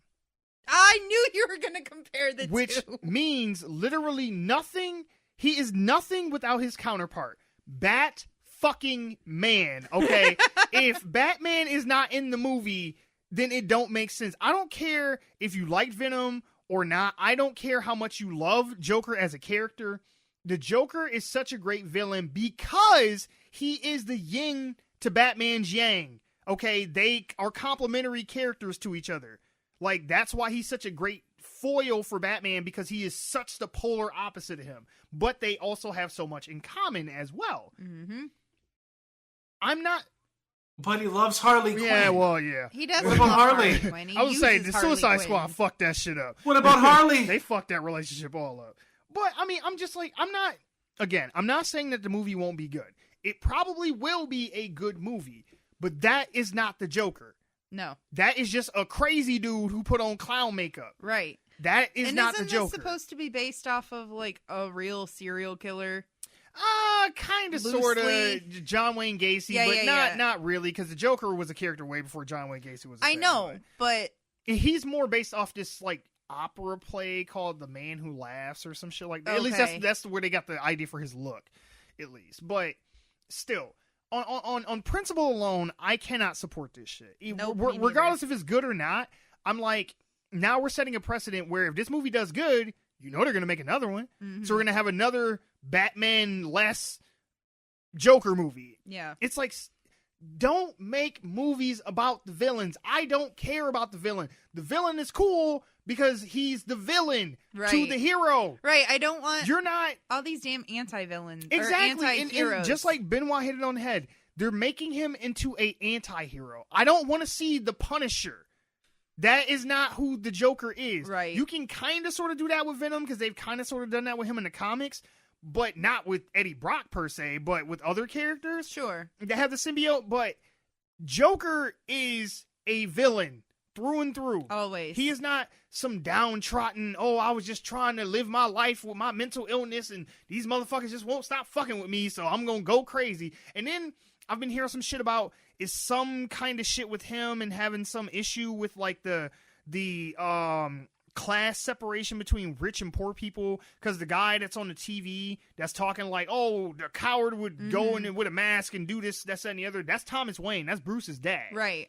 I knew you were going to compare the which two. means literally nothing. He is nothing without his counterpart. Bat fucking man, okay? If Batman is not in the movie, then it don't make sense. I don't care if you like Venom or not. I don't care how much you love Joker as a character. The Joker is such a great villain because he is the yin to Batman's yang. Okay, they are complementary characters to each other. Like, that's why he's such a great foil for Batman, because he is such the polar opposite of him. But they also have so much in common as well. Mm-hmm. I'm not... But he loves Harley Quinn. Yeah, well, yeah. He does What about love Harley? Quinn. He I was saying, uses the Harley Suicide Quinn. Squad fucked that shit up. What about Harley? They fucked that relationship all up. But, I mean, I'm just like, I'm not saying that the movie won't be good. It probably will be a good movie, but that is not the Joker. No. That is just a crazy dude who put on clown makeup. Right. That is and not the isn't Joker. this supposed to be based off of, like, a real serial killer? Kind of, Loosely. sort of. John Wayne Gacy, Yeah, but yeah. not really, because the Joker was a character way before John Wayne Gacy was a I thing, know, but... He's more based off this, like, opera play called The Man Who Laughs or some shit like that. At least Okay. that's where they got the idea for his look, at least. But still, on principle alone, I cannot support this shit. Nope, me neither. Regardless if it's good or not, I'm like, now we're setting a precedent where if this movie does good, you know they're going to make another one. Mhm. So we're going to have another Batman-less Joker movie. Yeah. It's like, don't make movies about the villains. I don't care about the villain. The villain is cool because he's the villain to Right. the hero. Right, I don't want You're not... all these damn anti-villains Exactly. or And anti-heroes. just like Benwah hit it on the head, they're making him into a anti-hero. I don't want to see the Punisher. That is not who the Joker is. Right. You can kind of sort of do that with Venom because they've kind of sort of done that with him in the comics, but not with Eddie Brock per se, but with other characters. Sure. They have the symbiote, but Joker is a villain through and through. Always. He is not some downtrodden, I was just trying to live my life with my mental illness and these motherfuckers just won't stop fucking with me, so I'm going to go crazy. And then I've been hearing some shit about is some kind of shit with him and having some issue with like the class separation between rich and poor people, because the guy that's on the TV that's talking like, the coward would go in with a mask and do this, that, and the other. That's Thomas Wayne. That's Bruce's dad. Right.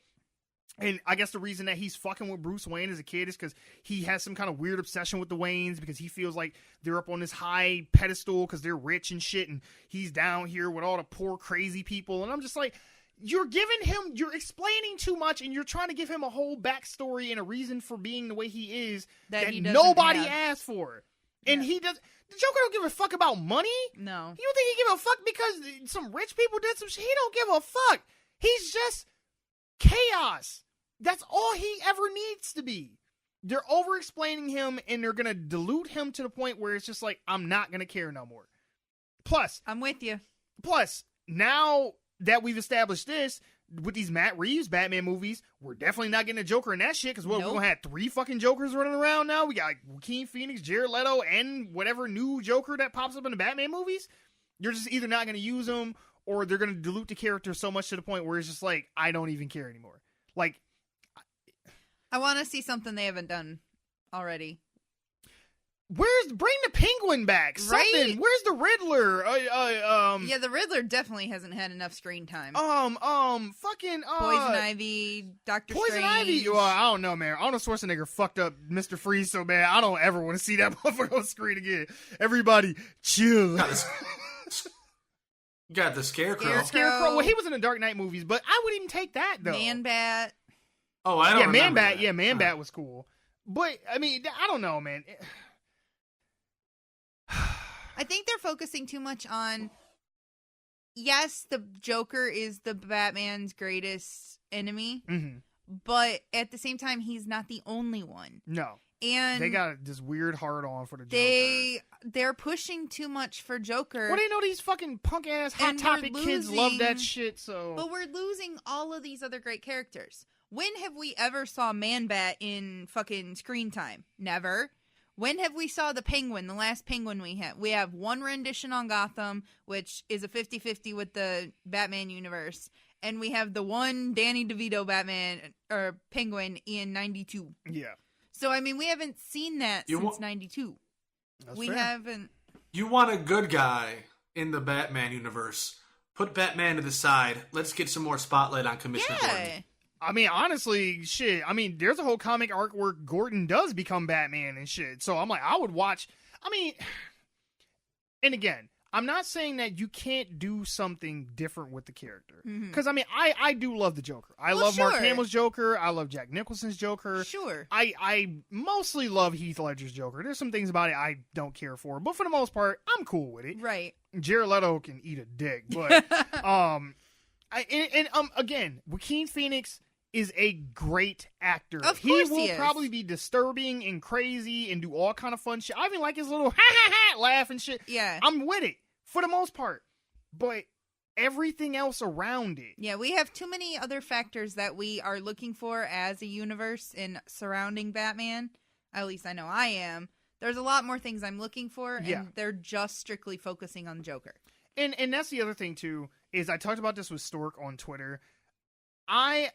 And I guess the reason that he's fucking with Bruce Wayne as a kid is because he has some kind of weird obsession with the Waynes, because he feels like they're up on this high pedestal because they're rich and shit, and he's down here with all the poor, crazy people. And I'm just like, you're explaining too much, and you're trying to give him a whole backstory and a reason for being the way he is that he doesn't nobody have. asked for. And Yeah. he does. The Joker don't give a fuck about money. No. You don't think he give a fuck because some rich people did some shit? He don't give a fuck. He's just chaos. That's all he ever needs to be. They're over-explaining him, and they're going to dilute him to the point where it's just like, I'm not going to care no more. Plus, I'm with you. now that we've established this, with these Matt Reeves Batman movies, we're definitely not getting a Joker in that shit, because we're Nope. going to have 3 fucking Jokers running around now. We got like, Joaquin Phoenix, Jared Leto, and whatever new Joker that pops up in the Batman movies. You're just either not going to use them, or they're going to dilute the character so much to the point where it's just like, I don't even care anymore. Like, I want to see something they haven't done already. bring the Penguin back? Something. Right? Where's the Riddler? Yeah, the Riddler definitely hasn't had enough screen time. Fucking Poison Ivy, Doctor Poison Strange. Ivy. Well, I don't know, man. Arnold Schwarzenegger fucked up Mr. Freeze so bad. I don't ever want to see that motherfucker on screen again. Everybody, chill. Got the Scarecrow. Scarecrow. Well, he was in the Dark Knight movies, but I wouldn't even take that though. Man-Bat. Oh, I don't remember Man-Bat. that. Yeah, Man-Bat was cool. But I mean, I don't know, man. I think they're focusing too much on yes, the Joker is the Batman's greatest enemy, Mm-hmm. but at the same time, he's not the only one. No. And They got this weird hard on for the Joker. they're pushing too much for Joker. Well, they know these fucking punk ass Hot And Topic we're kids love that losing- shit. So, But we're losing all of these other great characters. When have we ever saw Man-Bat in fucking screen time? Never. When have we saw the Penguin, the last Penguin we have? We have one rendition on Gotham, which is a 50-50 with the Batman universe. And we have the one Danny DeVito Batman, or Penguin, in 92. yeah, So, I mean, we haven't seen that You since wa- 92. that's We fair. haven't. You want a good guy in the Batman universe. Put Batman to the side. Let's get some more spotlight on Commissioner Gordon. Yeah. I mean, honestly, shit. I mean, there's a whole comic arc where Gordon does become Batman and shit. So I'm like, I would watch. I mean, and again, I'm not saying that you can't do something different with the character. Because, I mean, I do love the Joker. I Well, love Mark sure. Hamill's Joker. I love Jack Nicholson's Joker. Sure. I mostly love Heath Ledger's Joker. There's some things about it I don't care for. But for the most part, I'm cool with it. Right. Jared Leto can eat a dick. But, again, Joaquin Phoenix is a great actor. Of He course will he is. probably be disturbing and crazy and do all kind of fun shit. I even like his little ha ha ha laugh and shit. Yeah. I'm with it for the most part. But everything else around it. Yeah, we have too many other factors that we are looking for as a universe in surrounding Batman. At least I know I am. There's a lot more things I'm looking for, and Yeah. they're just strictly focusing on Joker. And that's the other thing too, is I talked about this with Stork on Twitter. I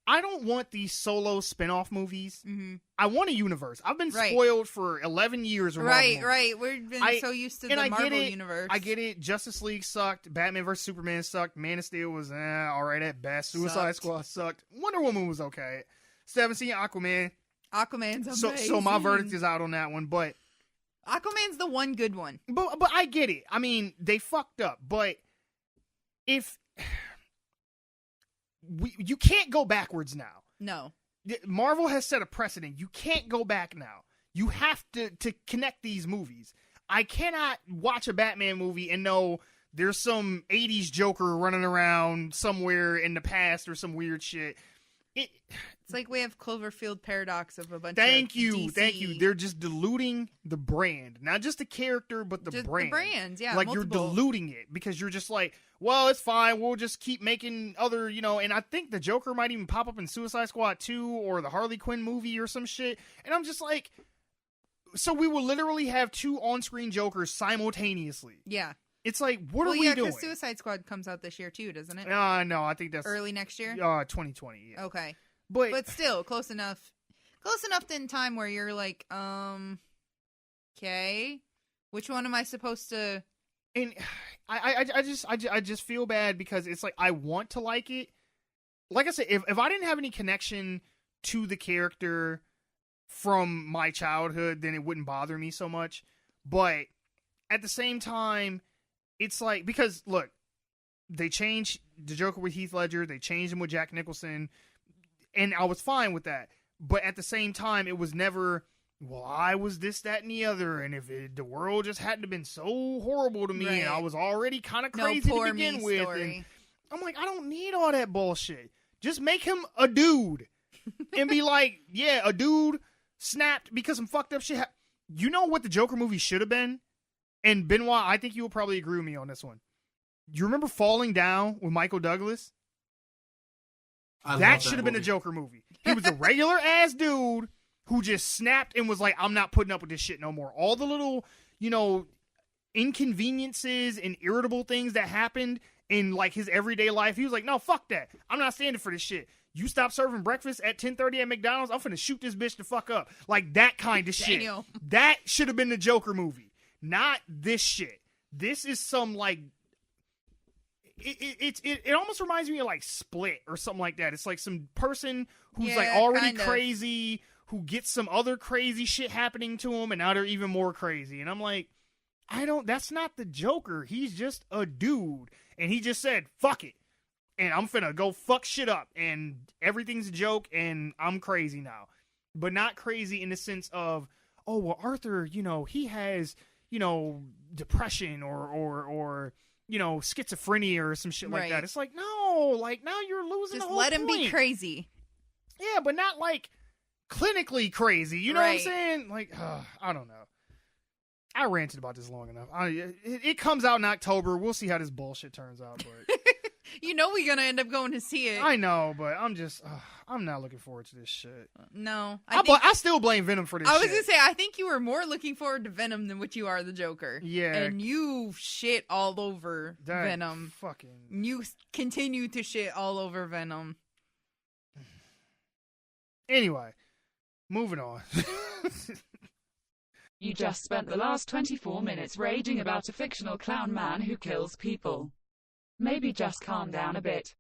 don't want these solo spin-off movies. Mm-hmm. I want a universe. I've been Right. spoiled for 11 years. With Marvel Right, movies. right. We've been so used to the I Marvel get it. universe. I get it. Justice League sucked. Batman vs Superman sucked. Man of Steel was all right at best. Suicide Sucked. Squad sucked. Wonder Woman was okay. 17 Aquaman. Aquaman's amazing. So my verdict is out on that one. But Aquaman's the one good one. I get it. I mean, they fucked up. But if you can't go backwards now. No. Marvel has set a precedent. You can't go back now. You have to connect these movies. I cannot watch a Batman movie and know there's some 80s Joker running around somewhere in the past or some weird shit. It's like we have Cloverfield paradox of a bunch Thank of you. DC. Thank you. They're just diluting the brand. Not just the character, but the Just brand. the brands, yeah. Like multiple. you're diluting it because you're just like, well, it's fine. We'll just keep making other, and I think the Joker might even pop up in Suicide Squad 2 or the Harley Quinn movie or some shit. And I'm just like, so we will literally have two on-screen Jokers simultaneously. Yeah. It's like, what Well, are we yeah, doing? because Suicide Squad comes out this year too, doesn't it? No, I think that's Early next year? 2020. Yeah. Okay. But still, close enough. Close enough in time where you're like, okay, which one am I supposed to... And I just feel bad because it's like I want to like it. Like I said, if I didn't have any connection to the character from my childhood, then it wouldn't bother me so much. But at the same time, it's like, because look, they changed the Joker with Heath Ledger, they changed him with Jack Nicholson, and I was fine with that. But at the same time, it was never, well, I was this, that, and the other, and if the world just hadn't been so horrible to me, Right. and I was already kind of No crazy poor to begin me with, story. and I'm like, I don't need all that bullshit. Just make him a dude, and be like, yeah, a dude snapped because some fucked up shit. You know what the Joker movie should have been? And Benwah, I think you will probably agree with me on this one. You remember Falling Down with Michael Douglas? I That love should have been a movie. Joker movie. He was a regular ass dude who just snapped and was like, I'm not putting up with this shit no more. All the little, inconveniences and irritable things that happened in like his everyday life, he was like, no, fuck that. I'm not standing for this shit. You stop serving breakfast at 10:30 at McDonald's, I'm finna shoot this bitch the fuck up. Like that kind of shit. Daniel. That should have been the Joker movie. Not this shit. This is some like it almost reminds me of like Split or something like that. It's like some person who's like Yeah, already kind of. crazy, who gets some other crazy shit happening to him, and now they're even more crazy. And I'm like, that's not the Joker. He's just a dude. And he just said, fuck it. And I'm finna go fuck shit up. And everything's a joke, and I'm crazy now. But not crazy in the sense of, oh, well, Arthur, he has, depression or schizophrenia or some shit like Right. that. It's like, no, like now you're losing Just the whole let him be point. crazy. Yeah, but not like clinically crazy. You know what I'm Right. saying? Like, I don't know. I ranted about this long enough. It comes out in October. We'll see how this bullshit turns out. But We're going to end up going to see it. I know, but I'm not looking forward to this shit. No. I still blame Venom for this shit. I was going to say, I think you were more looking forward to Venom than what you are the Joker. Yeah. And you shit all over That Venom. fucking... You continue to shit all over Venom. Anyway, moving on. You just spent the last 24 minutes raging about a fictional clown man who kills people. Maybe just calm down a bit.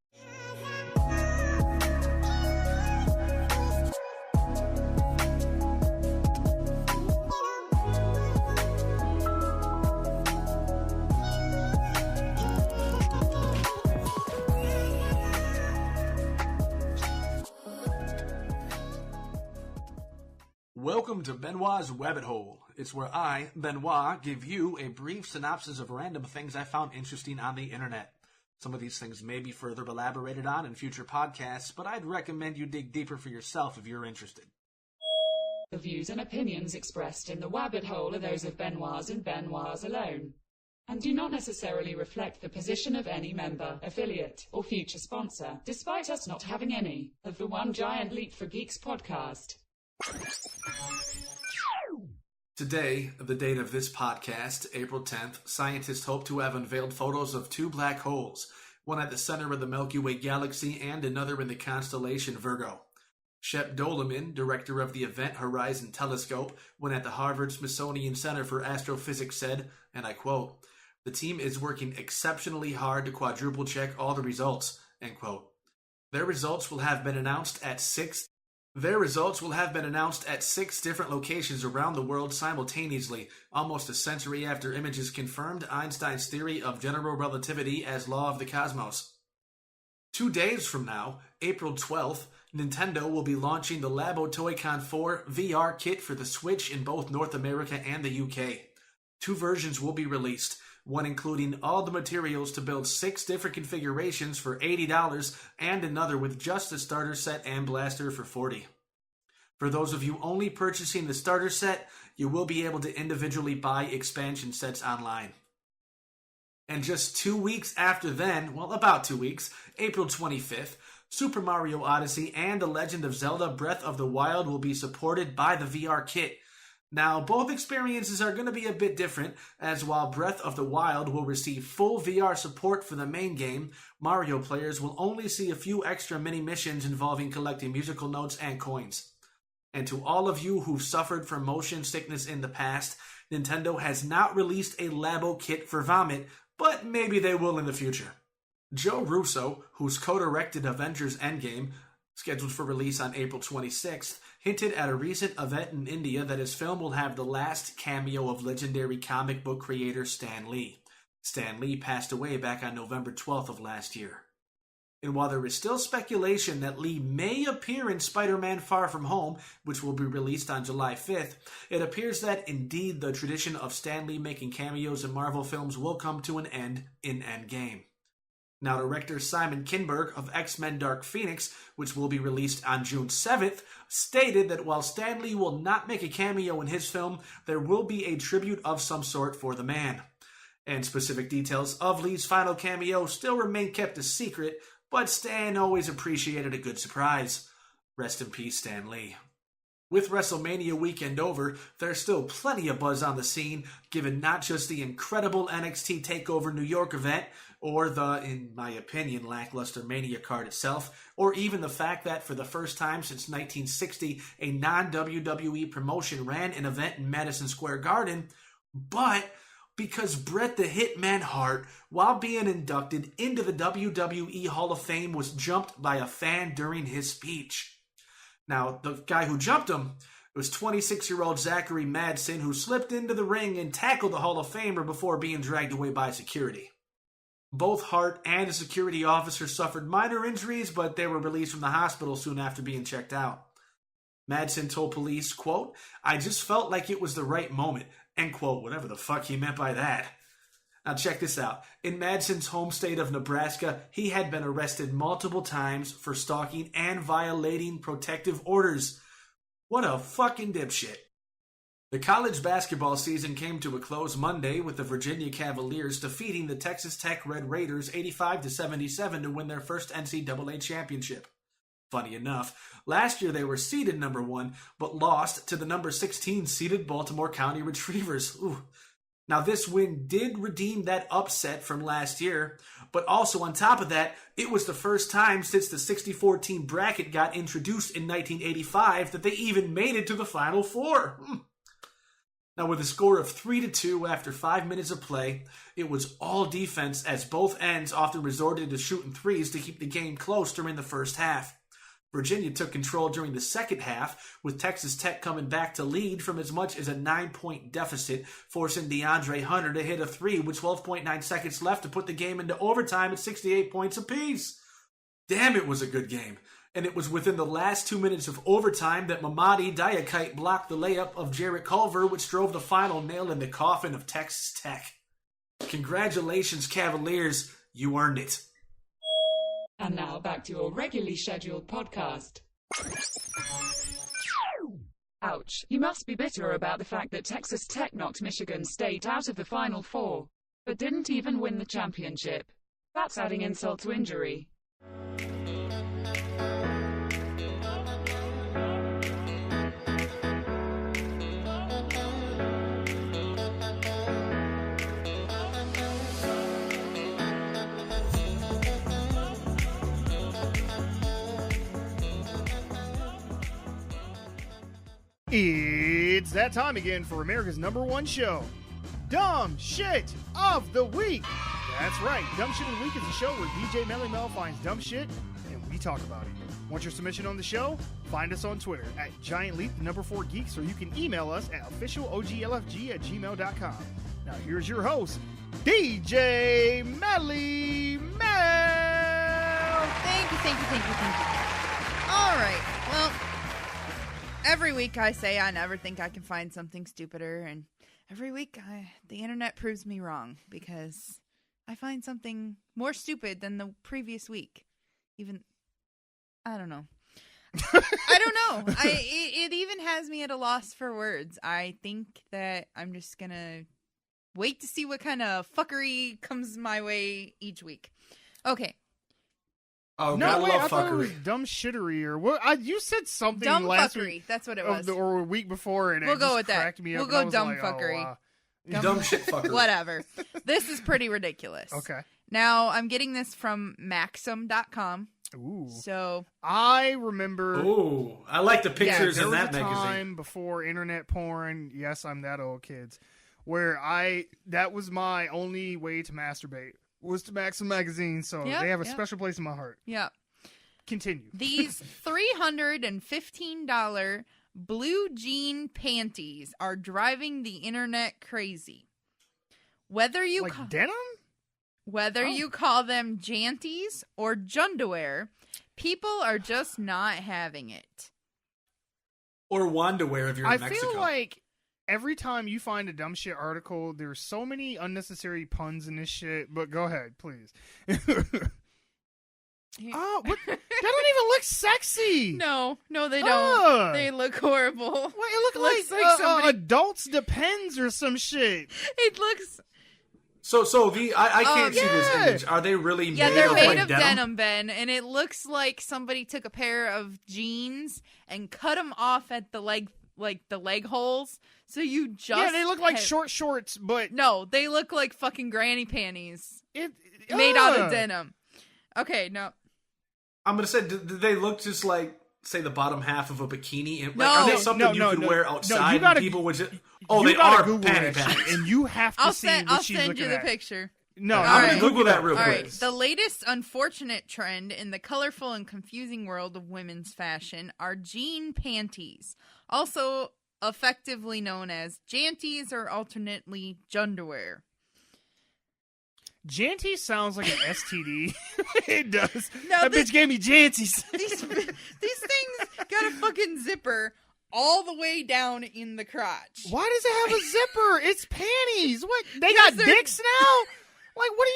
Welcome to Benwah's Wabbit Hole. It's where I, Benwah, give you a brief synopsis of random things I found interesting on the internet. Some of these things may be further elaborated on in future podcasts, but I'd recommend you dig deeper for yourself if you're interested. The views and opinions expressed in the Wabbit Hole are those of Benwah's and Benwah's alone, and do not necessarily reflect the position of any member, affiliate, or future sponsor, despite us not having any, of the One Giant Leap for Geeks podcast. Today, the date of this podcast, April 10th, scientists hope to have unveiled photos of two black holes, one at the center of the Milky Way galaxy and another in the constellation Virgo. Shep Doleman, director of the Event Horizon Telescope, when at the Harvard Smithsonian Center for Astrophysics said, and I quote, "The team is working exceptionally hard to quadruple check all the results," end quote. Their results will have been announced at six different locations around the world simultaneously, almost a century after images confirmed Einstein's theory of general relativity as law of the cosmos. 2 days from now, April 12th, Nintendo will be launching the Labo Toy-Con 4 VR kit for the Switch in both North America and the UK. 2 versions will be released, one including all the materials to build 6 different configurations for $80 and another with just the starter set and blaster for $40. For those of you only purchasing the starter set, you will be able to individually buy expansion sets online. And just 2 weeks after then, well, about 2 weeks, April 25th, Super Mario Odyssey and The Legend of Zelda Breath of the Wild will be supported by the VR kit. Now, both experiences are going to be a bit different, as while Breath of the Wild will receive full VR support for the main game, Mario players will only see a few extra mini-missions involving collecting musical notes and coins. And to all of you who've suffered from motion sickness in the past, Nintendo has not released a Labo kit for Vomit, but maybe they will in the future. Joe Russo, who's co-directed Avengers Endgame, scheduled for release on April 26th, hinted at a recent event in India that his film will have the last cameo of legendary comic book creator Stan Lee. Stan Lee passed away back on November 12th of last year. And while there is still speculation that Lee may appear in Spider-Man Far From Home, which will be released on July 5th, it appears that indeed the tradition of Stan Lee making cameos in Marvel films will come to an end in Endgame. Now, director Simon Kinberg of X-Men Dark Phoenix, which will be released on June 7th, stated that while Stan Lee will not make a cameo in his film, there will be a tribute of some sort for the man. And specific details of Lee's final cameo still remain kept a secret, but Stan always appreciated a good surprise. Rest in peace, Stan Lee. With WrestleMania weekend over, there's still plenty of buzz on the scene, given not just the incredible NXT TakeOver New York event, or the, in my opinion, lackluster Mania card itself, or even the fact that for the first time since 1960, a non-WWE promotion ran an event in Madison Square Garden, but because Bret the Hitman Hart, while being inducted into the WWE Hall of Fame, was jumped by a fan during his speech. Now, the guy who jumped him was 26-year-old Zachary Madsen, who slipped into the ring and tackled the Hall of Famer before being dragged away by security. Both Hart and a security officer suffered minor injuries, but they were released from the hospital soon after being checked out. Madsen told police, quote, "I just felt like it was the right moment," end quote, whatever the fuck he meant by that. Now check this out. In Madsen's home state of Nebraska, he had been arrested multiple times for stalking and violating protective orders. What a fucking dipshit. The college basketball season came to a close Monday with the Virginia Cavaliers defeating the Texas Tech Red Raiders 85-77 to win their first NCAA championship. Funny enough, last year they were seeded number 1, but lost to the number 16 seeded Baltimore County Retrievers. Ooh. Now this win did redeem that upset from last year, but also on top of that, it was the first time since the 64-team bracket got introduced in 1985 that they even made it to the Final Four. Now, with a score of 3-2 after 5 minutes of play, it was all defense as both ends often resorted to shooting threes to keep the game close during the first half. Virginia took control during the second half, with Texas Tech coming back to lead from as much as a 9-point deficit, forcing DeAndre Hunter to hit a three with 12.9 seconds left to put the game into overtime at 68 points apiece. Damn, it was a good game. And it was within the last 2 minutes of overtime that Mamadi Diakite blocked the layup of Jarrett Culver, which drove the final nail in the coffin of Texas Tech. Congratulations, Cavaliers. You earned it. And now back to your regularly scheduled podcast. Ouch. You must be bitter about the fact that Texas Tech knocked Michigan State out of the Final Four, but didn't even win the championship. That's adding insult to injury. It's that time again for America's #1 show, Dumb Shit of the Week. That's right, Dumb Shit of the Week is a show where DJ Melly Mel finds dumb shit and we talk about it. Want your submission on the show? Find us on Twitter at GiantLeap4Geeks, or you can email us at officialoglfg@gmail.com. Now here's your host, DJ Melly Mel. Thank you. All right, well, every week I say I never think I can find something stupider, and every week the internet proves me wrong because I find something more stupid than the previous week. I don't know. I don't know. It even has me at a loss for words. I think that I'm just gonna wait to see what kind of fuckery comes my way each week. Okay. Oh, no, gotta wait, love I thought it fuckery. was dumb shittery or what? You said something Dumb last fuckery. week, That's what it was. or a week before, and We'll it go just with that. cracked me up. We'll and go I was dumb like, fuckery. Dumb shit fucker. Whatever. This is pretty ridiculous. Okay. Now, I'm getting this from Maxim.com. Ooh. So, I remember. Ooh, I like the pictures there in was that a magazine. time before internet porn. Yes, I'm that old, kids. Where that was my only way to masturbate was to Maxim magazine. So Yeah, they have a yeah. special place in my heart. yeah. Continue. These $315 blue jean panties are driving the internet crazy. Whether you Like denim? you call them janties or junderwear, people are just not having it. Or Wanderwear if you're I in Mexico. feel like every time you find a dumb shit article, there's so many unnecessary puns in this shit. But go ahead, please. Oh, what? That don't even look sexy. No, they don't. Ugh. They look horrible. What, it looks like like somebody- Adults Depends or some shit. It looks... So I can't see this yeah. image. Are they really Yeah, made they're of made like of denim, Ben, and it looks like somebody took a pair of jeans and cut them off at the leg, like the leg holes. So you just Yeah, they look like short shorts, but No, they look like fucking granny panties it made out of denim. Okay, no, I'm gonna say, do they look just like, say, the bottom half of a bikini? And, No. are they something No, you can wear outside? you gotta- and people would just, oh, you they gotta are Google panty that shit, panties. and you have to I'll see send what she's you looking the at. picture. No, All I'm right. gonna Google that real All quick. right, the latest unfortunate trend in the colorful and confusing world of women's fashion are jean panties, also effectively known as janties or alternately junderwear. Janty sounds like an STD. It does. No, That bitch gave me janties. These things got a fucking zipper all the way down in the crotch. Why does it have a zipper? It's panties. What? They got dicks now? Like, what do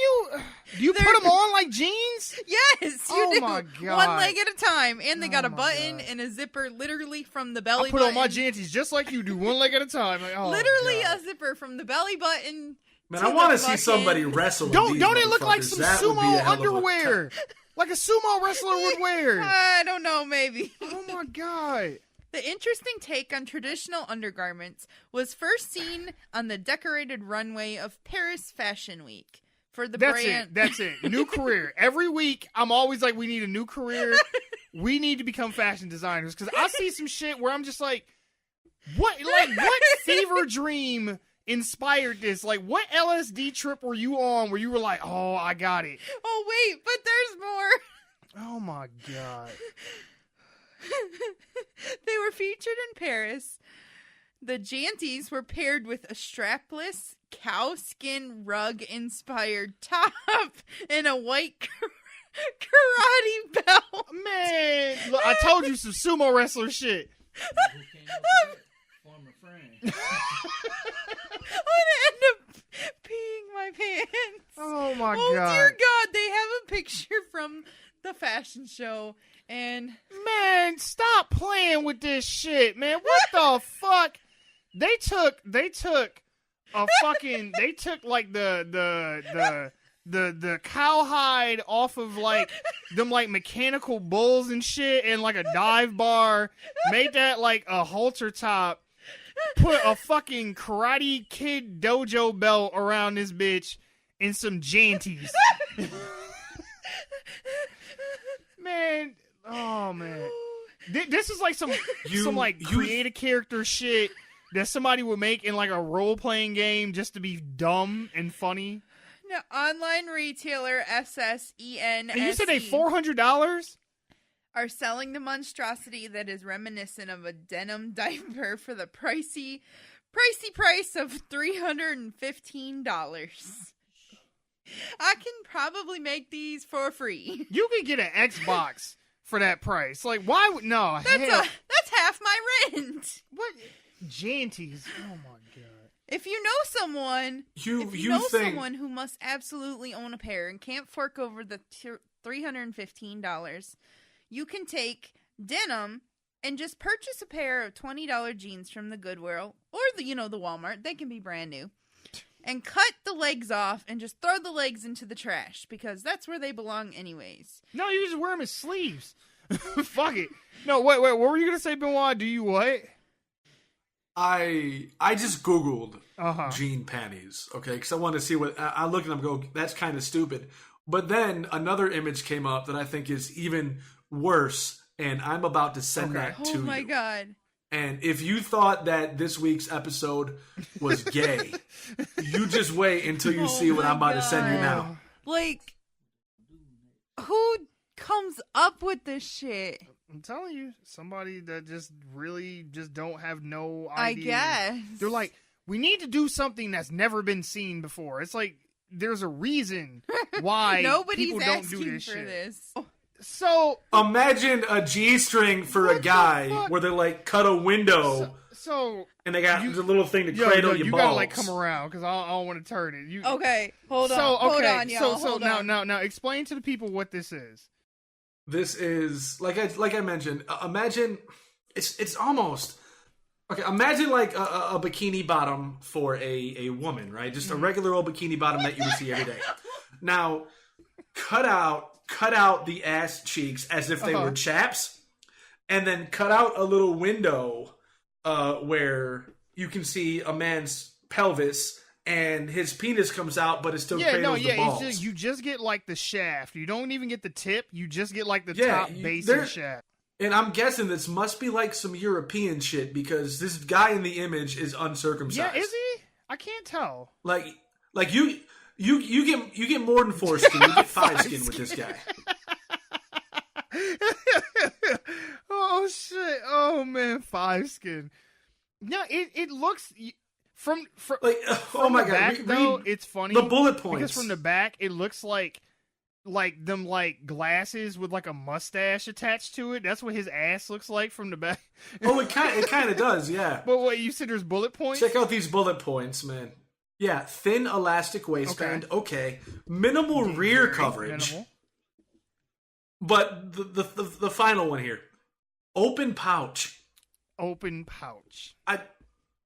you put them on like jeans? Yes, you do. My God. One leg at a time. And they got a button and a zipper literally from the belly button. I put on my janties just like you do, one leg at a time. Like, literally a zipper from the belly button. Man, I want to see somebody wrestle. Don't it look like some sumo underwear? Like a sumo wrestler would wear. I don't know, maybe. Oh my God. The interesting take on traditional undergarments was first seen on the decorated runway of Paris Fashion Week. For the brand. That's it. New career. Every week, I'm always like, we need a new career. We need to become fashion designers. Because I see some shit where I'm just like, what fever dream inspired this? Like, what LSD trip were you on where you were like, oh, I got it? Oh, wait, but there's more. Oh, my God. They were featured in Paris. The janties were paired with a strapless cow skin rug inspired top and a white karate belt. Man, look, I told you some sumo wrestler shit. Former friend. I'm gonna end up peeing my pants. Oh my God. Oh dear God, they have a picture from the fashion show and man, stop playing with this shit, man. What the fuck? They took a fucking they took like the cowhide off of like them like mechanical bulls and shit and like a dive bar, made that like a halter top, put a fucking Karate Kid dojo belt around this bitch and some janties. Man, oh man. This is like some like creative character shit that somebody would make in like a role-playing game just to be dumb and funny. No, online retailer SSEN. And you said they $400? Are selling the monstrosity that is reminiscent of a denim diaper for the pricey price of $315. I can probably make these for free. You could get an Xbox for that price. Like, why would no? That's half my rent. What? Janties. Oh my God. If you know someone, someone who must absolutely own a pair and can't fork over the $315, you can take denim and just purchase a pair of $20 jeans from the Goodwill or the Walmart. They can be brand new. And cut the legs off and just throw the legs into the trash because that's where they belong anyways. No, you just wear them as sleeves. Fuck it. No, wait. What were you gonna say, Benwah? Do you what? I just Googled jean panties, okay? Because I wanted to see what... I look at them and go, that's kind of stupid. But then another image came up that I think is even worse, and I'm about to send that to you. Oh my God. And if you thought that this week's episode was gay, you just wait until you see what I'm about to send you now. Like, who comes up with this shit? I'm telling you, somebody that just really just don't have no idea. I guess. They're like, we need to do something that's never been seen before. It's like, there's a reason why people don't do this shit. This. So imagine a G-string for a guy where they like cut a window. So and they got the little thing to cradle your balls. You gotta like come around because I don't want to turn it. Okay, hold on. Hold on, y'all. So now explain to the people what this is. This is like I mentioned. Imagine it's almost okay. Imagine like a bikini bottom for a woman, right? Just a regular old bikini bottom that you would see every day. Now, cut out the ass cheeks as if they were chaps, and then cut out a little window where you can see a man's pelvis and his penis comes out, but it still cradles the balls. You just get like the shaft. You don't even get the tip. You just get like the top base of the shaft. And I'm guessing this must be like some European shit because this guy in the image is uncircumcised. Yeah, is he? I can't tell. Like you get more than 4 skin. You get 5 skin with this guy. Oh shit! Oh man, 5 skin. No, it looks from like oh my god. Back, though, it's funny. The bullet points because from the back it looks like like them like glasses with like a mustache attached to it. That's what his ass looks like from the back. Oh, it kind of does, yeah. But what, you said there's bullet points? Check out these bullet points, man. Yeah, thin elastic waistband. Okay. Minimal rear coverage. Minimal. But the final one here. Open pouch. Open pouch.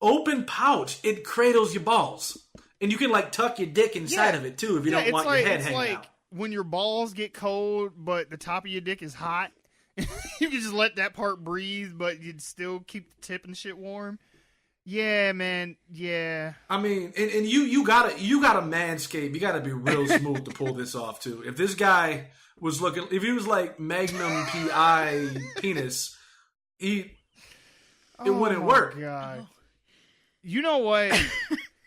Open pouch. It cradles your balls. And you can like tuck your dick inside of it too if you don't want your head hanging out. When your balls get cold, but the top of your dick is hot, you can just let that part breathe, but you'd still keep the tip and shit warm. Yeah, man. Yeah. I mean, and you gotta manscape. You gotta be real smooth to pull this off too. If this guy was looking, if he was like Magnum PI penis, it wouldn't work. God. You know what?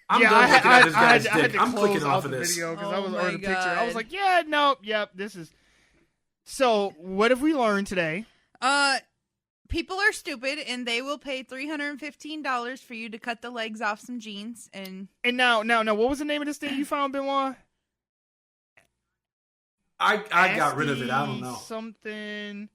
I'm done looking at this guy's dick. I'm clicking off of the this video because I was already picture. I was like, yeah, nope, yep, this is. So, what have we learned today? People are stupid, and they will pay $315 for you to cut the legs off some jeans. And now, what was the name of this thing you found, Benwah? I got rid of it. I don't know. Something.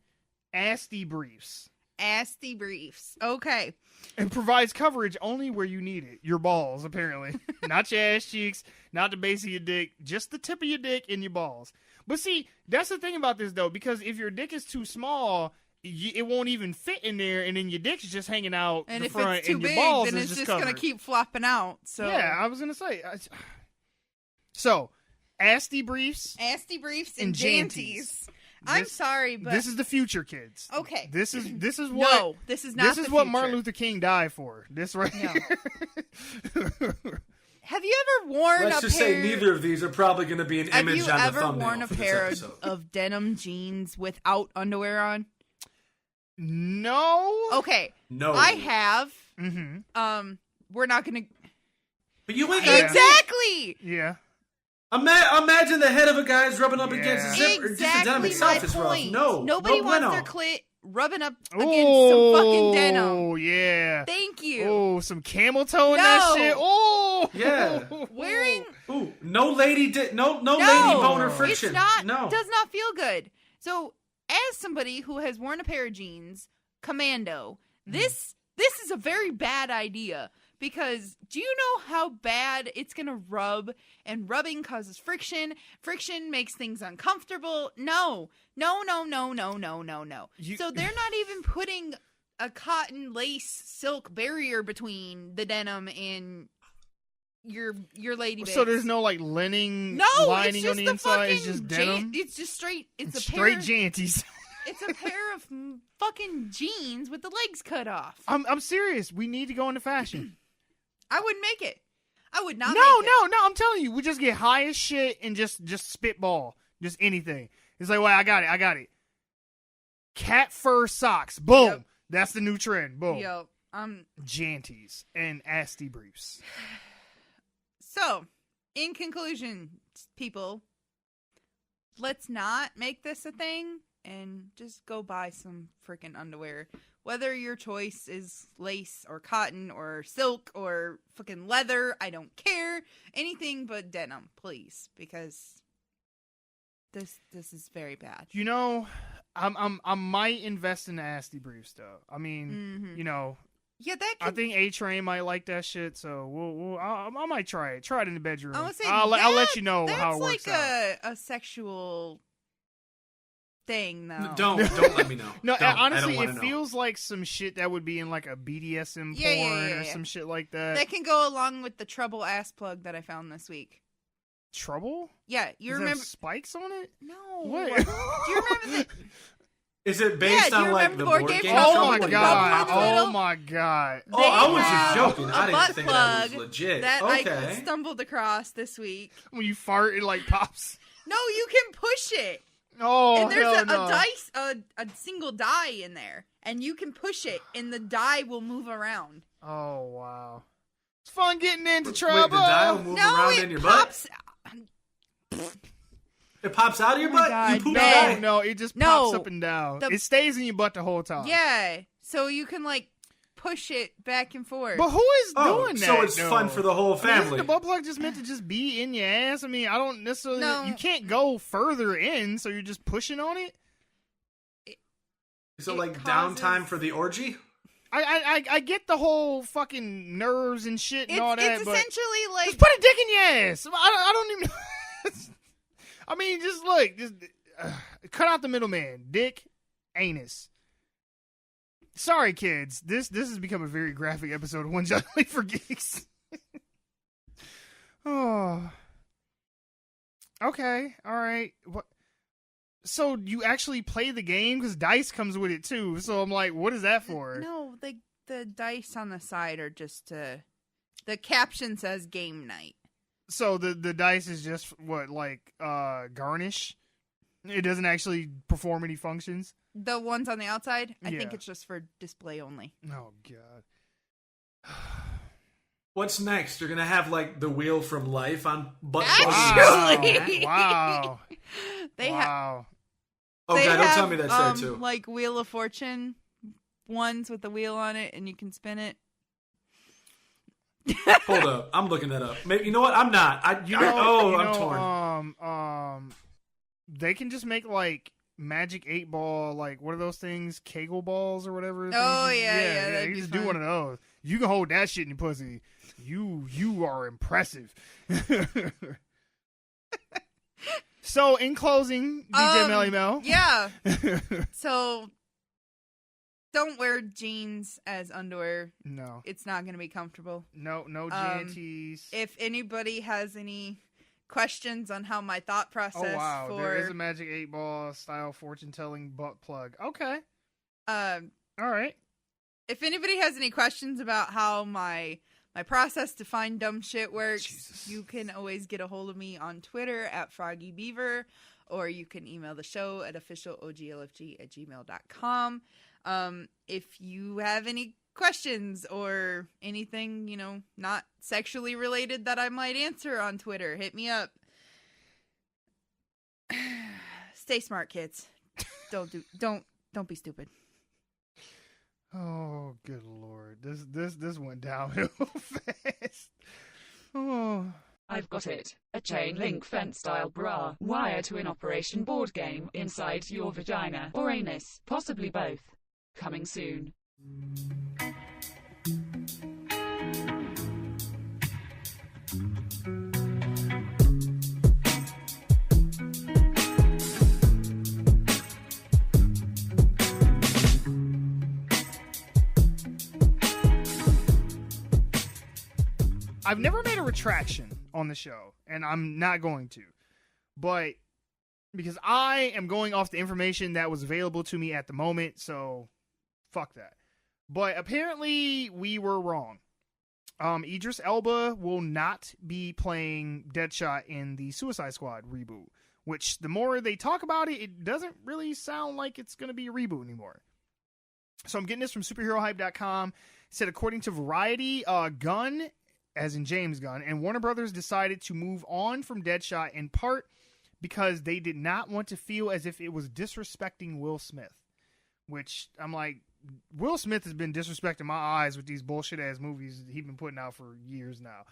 Asti Briefs. Asti Briefs. Okay. It provides coverage only where you need it. Your balls, apparently. Not your ass cheeks, not the base of your dick, just the tip of your dick and your balls. But see, that's the thing about this, though, because if your dick is too small, it won't even fit in there, and then your dick's just hanging out and the front, if it's too and your big, balls then is it's just covered. going to keep flopping out. So yeah, I was going to say. So, Asti Briefs. Asti Briefs and and Janties. I'm sorry, but this is the future, kids. Okay. This is what. No, this is not. This is what Martin Luther King died for. This right here. Have you ever worn Let's just say neither of these are probably going to be an image on the thumbnail. Have you ever worn a for this pair episode. of denim jeans without underwear on? No. Okay. No. I have. Mm-hmm. We're not going to. But you ain't Exactly. Yeah. Imagine the head of a guy's rubbing up against his zipper. Exactly. Just the denim itself is rough. No. Nobody no wants bueno. their clit rubbing up against some fucking denim. Oh, yeah. Thank you. Oh, some camel toe in that shit. Oh. Yeah. Wearing. Ooh, no lady boner friction. It's not. No. Does not feel good. So, as somebody who has worn a pair of jeans, commando, this is a very bad idea. Because do you know how bad it's going to rub? And rubbing causes friction. Friction makes things uncomfortable. No. So they're not even putting a cotton lace silk barrier between the denim and your lady bits. So there's no like lining lining on the inside. It's just denim. It's just straight. It's a straight janties. It's a pair of fucking jeans with the legs cut off. I'm serious. We need to go into fashion. I wouldn't make it. I would not. No. I'm telling you, we just get high as shit and just spitball, just anything. It's like, well, I got it. Cat fur socks. Boom. Yep. That's the new trend. Boom. Yo, Janties and Asti Briefs. So, in conclusion, people, let's not make this a thing and just go buy some freaking underwear. Whether your choice is lace or cotton or silk or fucking leather, I don't care. Anything but denim, please, because this is very bad. You know, I might invest in the Asti Briefs though. I mean, you know, yeah, that could... I think A-Train might like that shit, so I might try it. Try it in the bedroom. I would say I'll let you know how it works out. That's like a sexual thing, though. Don't let me know. No, honestly, it feels like some shit that would be in like a BDSM porn or some shit like that. That can go along with the trouble ass plug that I found this week. Trouble? Yeah, you remember spikes on it? No. What? Do you remember that? Is it based on like the board game? Oh my god! Oh my god! Oh, I was just joking. I didn't think that was legit. That I stumbled across this week. When you fart, it like pops. No, you can push it. Oh, and there's no. a single die in there, and you can push it, and the die will move around. Oh wow! It's fun getting into trouble. Wait, the die will move around in your butt. It pops out of your butt? God, you poop no, it just pops up and down. It stays in your butt the whole time. Yeah, so you can like push it back and forth. But who is doing that? So it's though? fun for the whole family. Isn't the butt plug just meant to just be in your ass? I mean, I don't necessarily. No. You can't go further in, so you're just pushing on it. So It like causes- downtime for the orgy? I get the whole fucking nerves and shit and all that, it's but essentially like just put a dick in your ass. I don't even. I mean, just look, just cut out the middleman. Dick, anus. Sorry, kids. This has become a very graphic episode of One Generally for Geeks. Oh. Okay. All right. What? So you actually play the game because dice comes with it too. So I'm like, what is that for? no, the dice on the side are just the caption says game night. So the dice is just what, like garnish? It doesn't actually perform any functions. The ones on the outside, I think Yeah. it's just for display only. Oh god. What's next? You're gonna have like the wheel from Life on butt Actually. Wow. They have Wow. Oh they god, don't have, tell me that's there too. like Wheel of Fortune ones with the wheel on it, and you can spin it. Hold up, I'm looking that up. Maybe you know what? I'm not. I'm torn. They can just make like Magic 8 Ball, like what are those things? Kegel balls or whatever. Oh, things? yeah, that'd You be just fun. do one of those. You can hold that shit in your pussy. You are impressive. So in closing, DJ Melly Mel. Yeah. So don't wear jeans as underwear. No. It's not going to be comfortable. No GNTs. If anybody has any questions on how my thought process Oh wow, for there is a Magic 8 Ball style fortune telling butt plug. Okay. All right. if anybody has any questions about how my process to find dumb shit works, Jesus. you can always get a hold of me on Twitter at FroggyBeaver, or you can email the show at officialoglfg@gmail.com. If you have any questions or anything, not sexually related that I might answer on Twitter, hit me up. Stay smart, kids. Don't be stupid. Oh, good lord. This went downhill fast. Oh. I've got it. A chain link fence style bra wired to an Operation board game inside your vagina or anus, possibly both. Coming soon. I've never made a retraction on the show, and I'm not going to. But because I am going off the information that was available to me at the moment, so fuck that. But apparently we were wrong. Idris Elba will not be playing Deadshot in the Suicide Squad reboot, which the more they talk about it, it doesn't really sound like it's going to be a reboot anymore. So I'm getting this from superherohype.com. It said, according to Variety, Gunn, as in James Gunn, and Warner Brothers decided to move on from Deadshot in part because they did not want to feel as if it was disrespecting Will Smith. Which, I'm like, Will Smith has been disrespecting my eyes with these bullshit-ass movies he's been putting out for years now.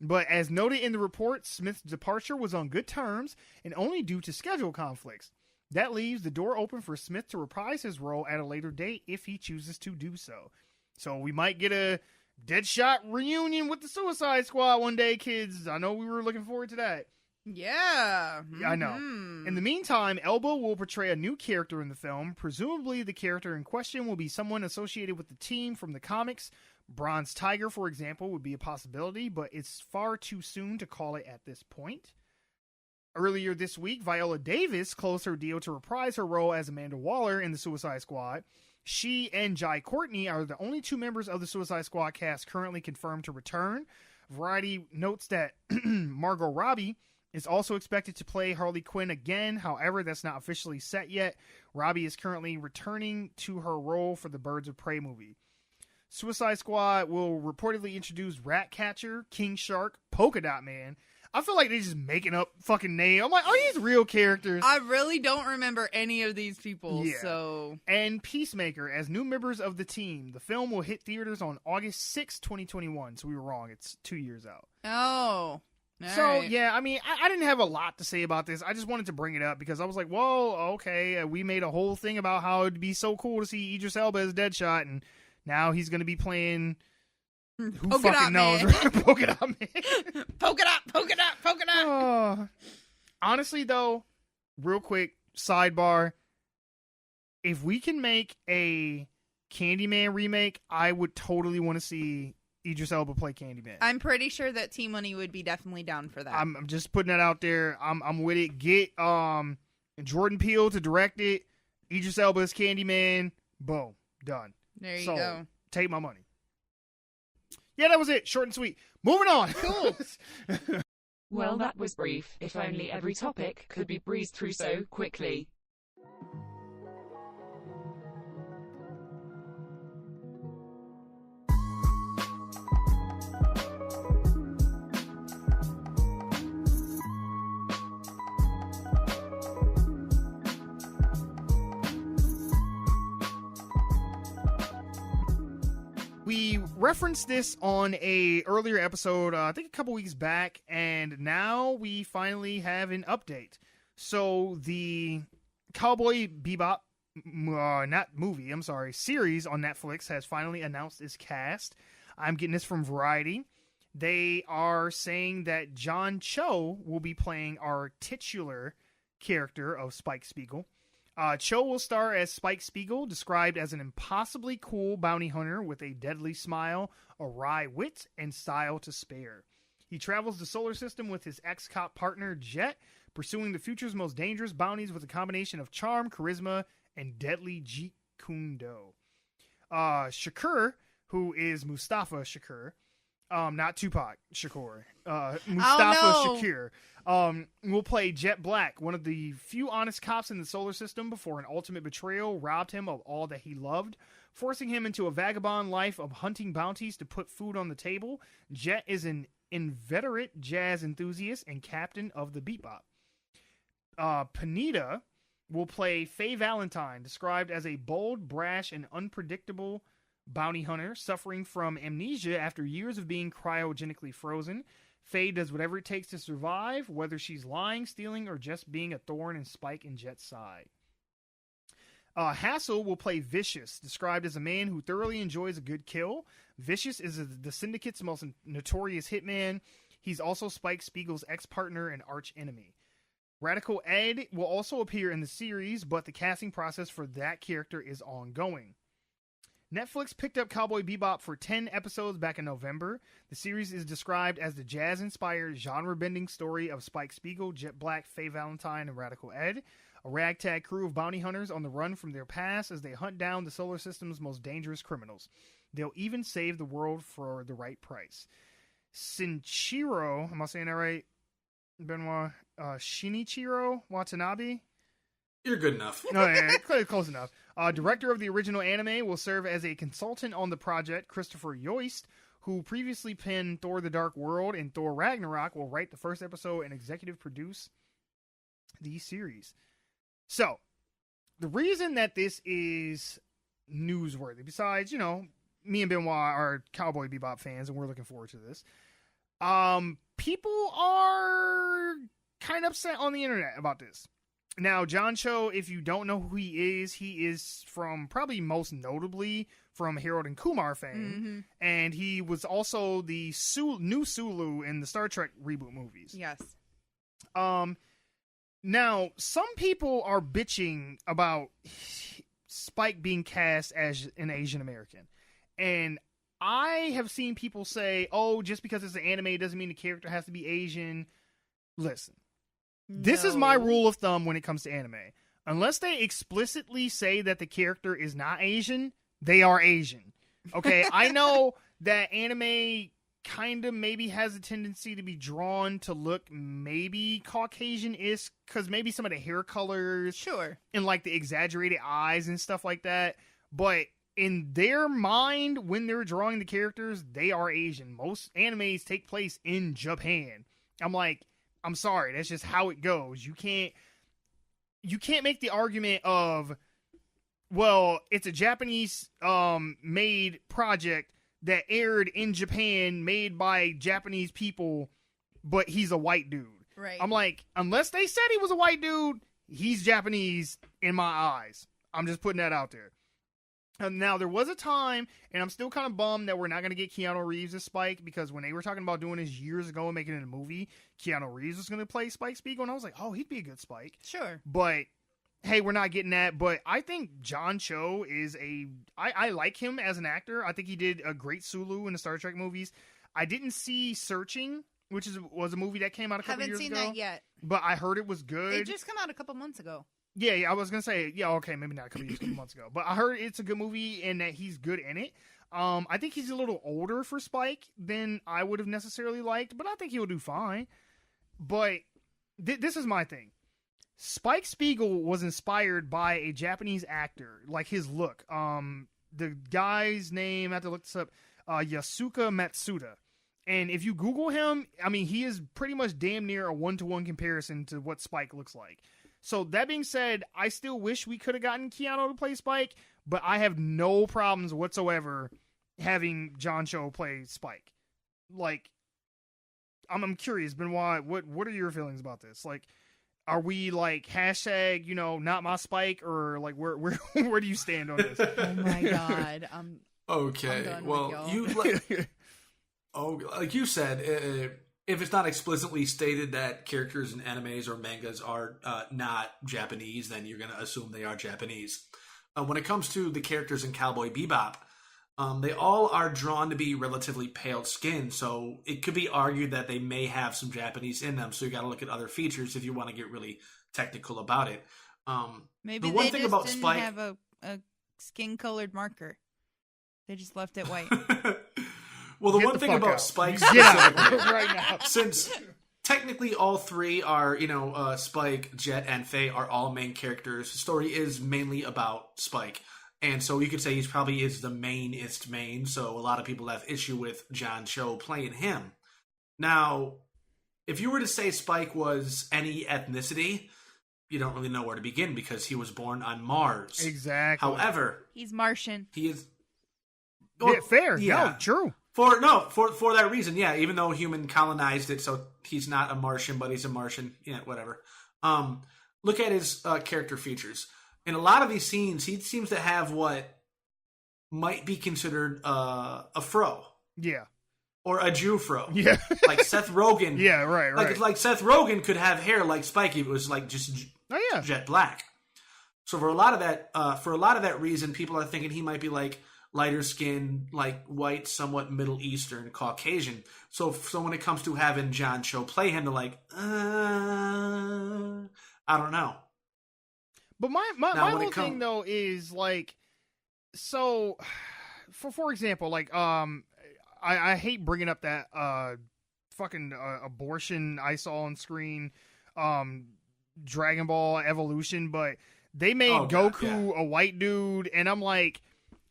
But as noted in the report, Smith's departure was on good terms and only due to schedule conflicts. That leaves the door open for Smith to reprise his role at a later date if he chooses to do so. So we might get a Deadshot reunion with the Suicide Squad one day, kids. I know we were looking forward to that. Yeah. I know. In the meantime, Elba will portray a new character in the film. Presumably, the character in question will be someone associated with the team from the comics. Bronze Tiger, for example, would be a possibility, but it's far too soon to call it at this point. Earlier this week, Viola Davis closed her deal to reprise her role as Amanda Waller in the Suicide Squad. She and Jai Courtney are the only two members of the Suicide Squad cast currently confirmed to return. Variety notes that Margot Robbie is also expected to play Harley Quinn again. However, that's not officially set yet. Robbie is currently returning to her role for the Birds of Prey movie. Suicide Squad will reportedly introduce Ratcatcher, King Shark, Polka Dot Man, I feel like they're just making up fucking names. I'm like, are these real characters? I really don't remember any of these people, Yeah. so... And Peacemaker as new members of the team. The film will hit theaters on August 6, 2021. So we were wrong. It's 2 years out. Oh. So, Alright. yeah, I mean, I didn't have a lot to say about this. I just wanted to bring it up because I was like, whoa, okay. We made a whole thing about how it'd be so cool to see Idris Elba as Deadshot, and now he's going to be playing... Who Polka fucking dot knows? man. Polka dot man. Polka dot, polka dot, polka dot. Honestly, though, real quick, sidebar. If we can make a Candyman remake, I would totally want to see Idris Elba play Candyman. I'm pretty sure that T-Money would be definitely down for that. I'm just putting that out there. I'm with it. Get Jordan Peele to direct it. Idris Elba as Candyman. Boom. Done. There you So, go. take my money. Yeah, that was it. Short and sweet. Moving on. Cool. Well, that was brief. If only every topic could be breezed through so quickly. We referenced this on a earlier episode, I think a couple weeks back, and now we finally have an update. So the Cowboy Bebop, series on Netflix has finally announced its cast. I'm getting this from Variety. They are saying that John Cho will be playing our titular character of Spike Spiegel. Cho will star as Spike Spiegel, described as an impossibly cool bounty hunter with a deadly smile, a wry wit, and style to spare. He travels the solar system with his ex-cop partner, Jet, pursuing the future's most dangerous bounties with a combination of charm, charisma, and deadly jeet kune do. Shakur, who is Mustafa Shakur, not Tupac Shakur, Mustafa Shakur, will play Jet Black, one of the few honest cops in the solar system before an ultimate betrayal robbed him of all that he loved, forcing him into a vagabond life of hunting bounties to put food on the table. Jet is an inveterate jazz enthusiast and captain of the Bebop. Panita will play Faye Valentine, described as a bold, brash, and unpredictable bounty hunter suffering from amnesia after years of being cryogenically frozen. Faye does whatever it takes to survive, whether she's lying, stealing, or just being a thorn in Spike and Jet's side. Hassel will play Vicious, described as a man who thoroughly enjoys a good kill. Vicious is the Syndicate's most notorious hitman. He's also Spike Spiegel's ex-partner and arch-enemy. Radical Ed will also appear in the series, but the casting process for that character is ongoing. Netflix picked up Cowboy Bebop for 10 episodes back in November. The series is described as the jazz-inspired, genre-bending story of Spike Spiegel, Jet Black, Faye Valentine, and Radical Ed, a ragtag crew of bounty hunters on the run from their past as they hunt down the solar system's most dangerous criminals. They'll even save the world for the right price. Shinichiro, am I saying that right? Benwah, Shinichiro Watanabe? You're good enough. No, yeah, close enough. Director of the original anime will serve as a consultant on the project. Christopher Yost, who previously penned Thor: The Dark World and Thor: Ragnarok, will write the first episode and executive produce the series. So, the reason that this is newsworthy, besides, you know, me and Benwah are Cowboy Bebop fans and we're looking forward to this, people are kind of upset on the internet about this. Now, John Cho, if you don't know who he is from probably most notably from Harold and Kumar fame. Mm-hmm. And he was also the new Sulu in the Star Trek reboot movies. Yes. Now, some people are bitching about Spike being cast as an Asian American. And I have seen people say, oh, just because it's an anime doesn't mean the character has to be Asian. Listen. This is my rule of thumb when it comes to anime. Unless they explicitly say that the character is not Asian, they are Asian. Okay, I know that anime kind of maybe has a tendency to be drawn to look maybe Caucasian-ish, because maybe some of the hair colors. Sure. And like the exaggerated eyes and stuff like that. But in their mind, when they're drawing the characters, they are Asian. Most animes take place in Japan. I'm like, I'm sorry, that's just how it goes. You can't make the argument of, well, it's a Japanese made project that aired in Japan, made by Japanese people, but he's a white dude. Right. I'm like, unless they said he was a white dude, he's Japanese in my eyes. I'm just putting that out there. And now, there was a time, and I'm still kind of bummed that we're not going to get Keanu Reeves as Spike, because when they were talking about doing this years ago and making it a movie, Keanu Reeves was going to play Spike Spiegel, and I was like, oh, he'd be a good Spike. Sure. But, hey, we're not getting that. But I think John Cho is I like him as an actor. I think he did a great Sulu in the Star Trek movies. I didn't see Searching, which was a movie that came out a couple years ago. Haven't seen that yet. But I heard it was good. It just come out a couple months ago. Yeah, I was going to say, yeah, okay, maybe not a couple months ago. But I heard it's a good movie and that he's good in it. I think he's a little older for Spike than I would have necessarily liked, but I think he'll do fine. But this is my thing. Spike Spiegel was inspired by a Japanese actor, like his look. The guy's name, I have to look this up, Yasuka Matsuda. And if you Google him, I mean, he is pretty much damn near a one-to-one comparison to what Spike looks like. So that being said, I still wish we could have gotten Keanu to play Spike, but I have no problems whatsoever having John Cho play Spike. Like, I'm curious, Benwah, what are your feelings about this? Like, are we like hashtag, not my Spike, or like where where do you stand on this? Oh my god. Okay. I'm done Well, with like you said, if it's not explicitly stated that characters in animes or mangas are not Japanese, then you're going to assume they are Japanese. When it comes to the characters in Cowboy Bebop, they all are drawn to be relatively pale skin, so it could be argued that they may have some Japanese in them, so you got to look at other features if you want to get really technical about it. Maybe the one they thing just about didn't Spike... have a skin-colored marker. They just left it white. Well, the Get one the thing fuck about out. Spike Get out specifically, right now. since technically all three are, Spike, Jet, and Faye are all main characters, the story is mainly about Spike. And so you could say he's probably is the mainest main, so a lot of people have issue with John Cho playing him. Now, if you were to say Spike was any ethnicity, you don't really know where to begin because he was born on Mars. Exactly. However, He's Martian. he is... Yeah, fair. Yeah. No, true. For that reason, yeah. Even though human colonized it, so he's not a Martian, but he's a Martian. Yeah, whatever. Look at his character features. In a lot of these scenes, he seems to have what might be considered a fro. Yeah. Or a Jew fro. Yeah. Like Seth Rogen. Yeah, right. Like Seth Rogen could have hair like Spike if it was like just jet black. So for a lot of that reason, people are thinking he might be like lighter skin, like white, somewhat Middle Eastern, Caucasian. So when it comes to having John Cho play him, they're like, I don't know. But my whole thing though is like, so for example, like I hate bringing up that fucking abortion I saw on screen, Dragon Ball Evolution, but they made Goku a white dude, and I'm like,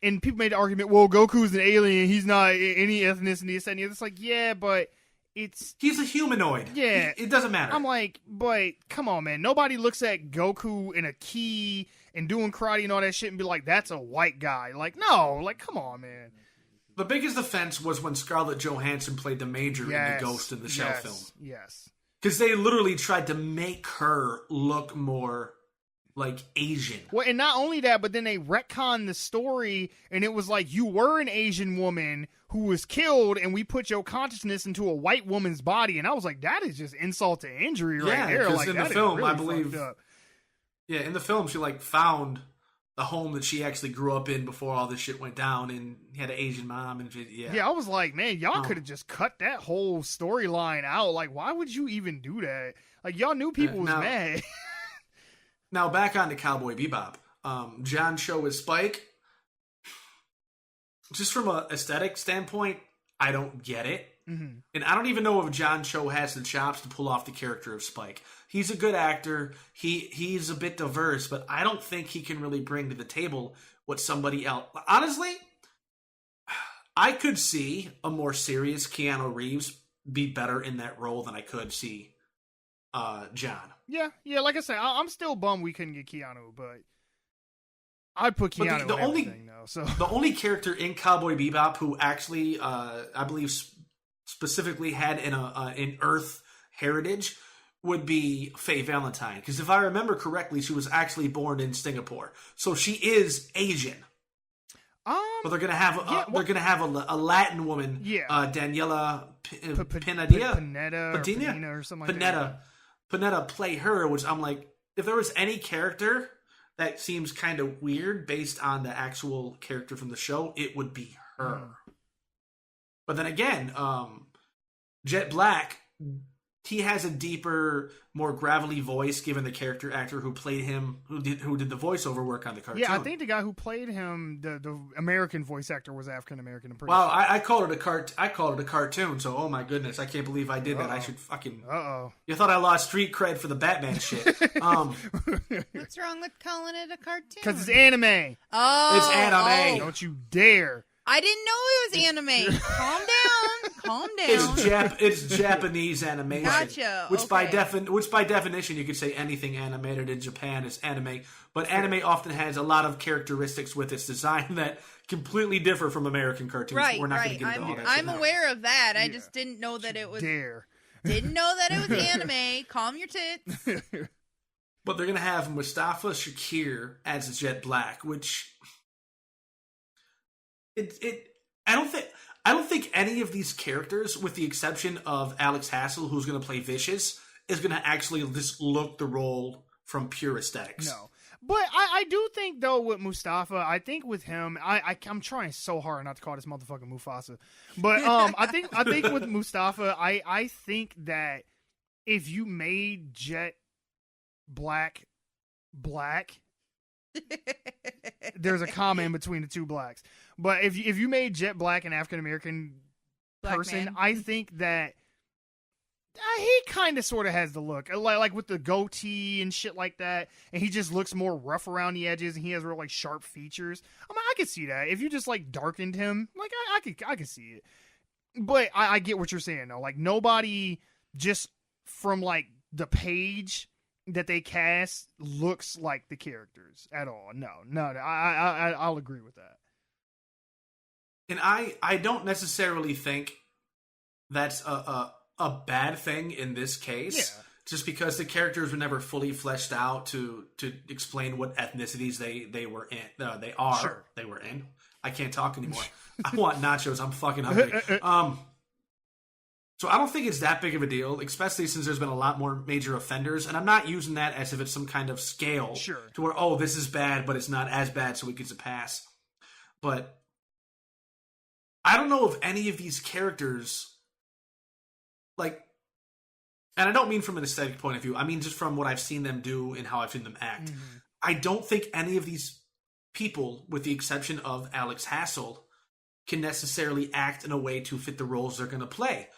and people made the argument, well, Goku's an alien, he's not any ethnicity, this and the other. It's like, yeah, but he's a humanoid. Yeah, it doesn't matter. I'm like, but come on, man. Nobody looks at Goku in a ki and doing karate and all that shit and be like, that's a white guy. Like, no, like, come on, man. The biggest offense was when Scarlett Johansson played the Major in the Ghost in the Shell film. Yes. Because they literally tried to make her look more like Asian. Well, and not only that, but then they retconned the story, and it was like, you were an Asian woman who was killed, and we put your consciousness into a white woman's body. And I was like, that is just insult to injury right there. Like, in the film, really I believe, yeah, in the film, she like found the home that she actually grew up in before all this shit went down, and had an Asian mom, and yeah, I was like, man, y'all could have just cut that whole storyline out. Like, why would you even do that? Like, y'all knew people was mad. Now, back on to Cowboy Bebop. John Cho as Spike. Just from an aesthetic standpoint, I don't get it. Mm-hmm. And I don't even know if John Cho has the chops to pull off the character of Spike. He's a good actor. He's a bit diverse, but I don't think he can really bring to the table what somebody else... Honestly, I could see a more serious Keanu Reeves be better in that role than I could see John. Yeah. Like I said, I'm still bummed we couldn't get Keanu, but I'd put Keanu in everything, though. So the only character in Cowboy Bebop who actually, I believe, specifically had an Earth heritage would be Faye Valentine, because if I remember correctly, she was actually born in Singapore, so she is Asian. But they're gonna have a Latin woman, Daniela Pineda or something like that. Pineda play her, which I'm like, if there was any character that seems kind of weird based on the actual character from the show, it would be her. But then again, Jet Black, he has a deeper, more gravelly voice given the character actor who played him, who did the voiceover work on the cartoon. Yeah, I think the guy who played him, the American voice actor, was African American. Wow, I called it a cartoon. So, oh my goodness, I can't believe I did that. I should fucking. You thought I lost street cred for the Batman shit? What's wrong with calling it a cartoon? Because it's anime. Oh, it's anime. Don't you dare. I didn't know it was anime. Calm down. It's Japanese animation. Gotcha. Which by definition you could say anything animated in Japan is anime. But anime often has a lot of characteristics with its design that completely differ from American cartoons. Right, We're not going to get into all that. I'm aware of that. I just didn't know that it was. Didn't know that it was anime. Calm your tits. But they're going to have Mustafa Shakir as Jet Black, which. I don't think any of these characters, with the exception of Alex Hassel, who's going to play Vicious, is going to actually just look the role from pure aesthetics. No, but I do think though with Mustafa, I think with him, I'm trying so hard not to call this motherfucker Mufasa, but I think with Mustafa, I think that if you made Jet Black, there's a comma in between the two blacks. But if you made Jet Black an African American person, I think that he kind of sort of has the look, like with the goatee and shit like that, and he just looks more rough around the edges, and he has real like sharp features. I mean, I could see that if you just like darkened him, like I could see it. But I get what you're saying though. Like nobody just from like the page that they cast looks like the characters at all. No, I'll agree with that. And I don't necessarily think that's a bad thing in this case, just because the characters were never fully fleshed out to explain what ethnicities they were in. They were in. I can't talk anymore. I want nachos. I'm fucking hungry. So I don't think it's that big of a deal, especially since there's been a lot more major offenders, and I'm not using that as if it's some kind of scale to where, this is bad, but it's not as bad, so it gets a pass. But I don't know if any of these characters, like, and I don't mean from an aesthetic point of view, I mean just from what I've seen them do and how I've seen them act. Mm-hmm. I don't think any of these people, with the exception of Alex Hassel, can necessarily act in a way to fit the roles they're going to play.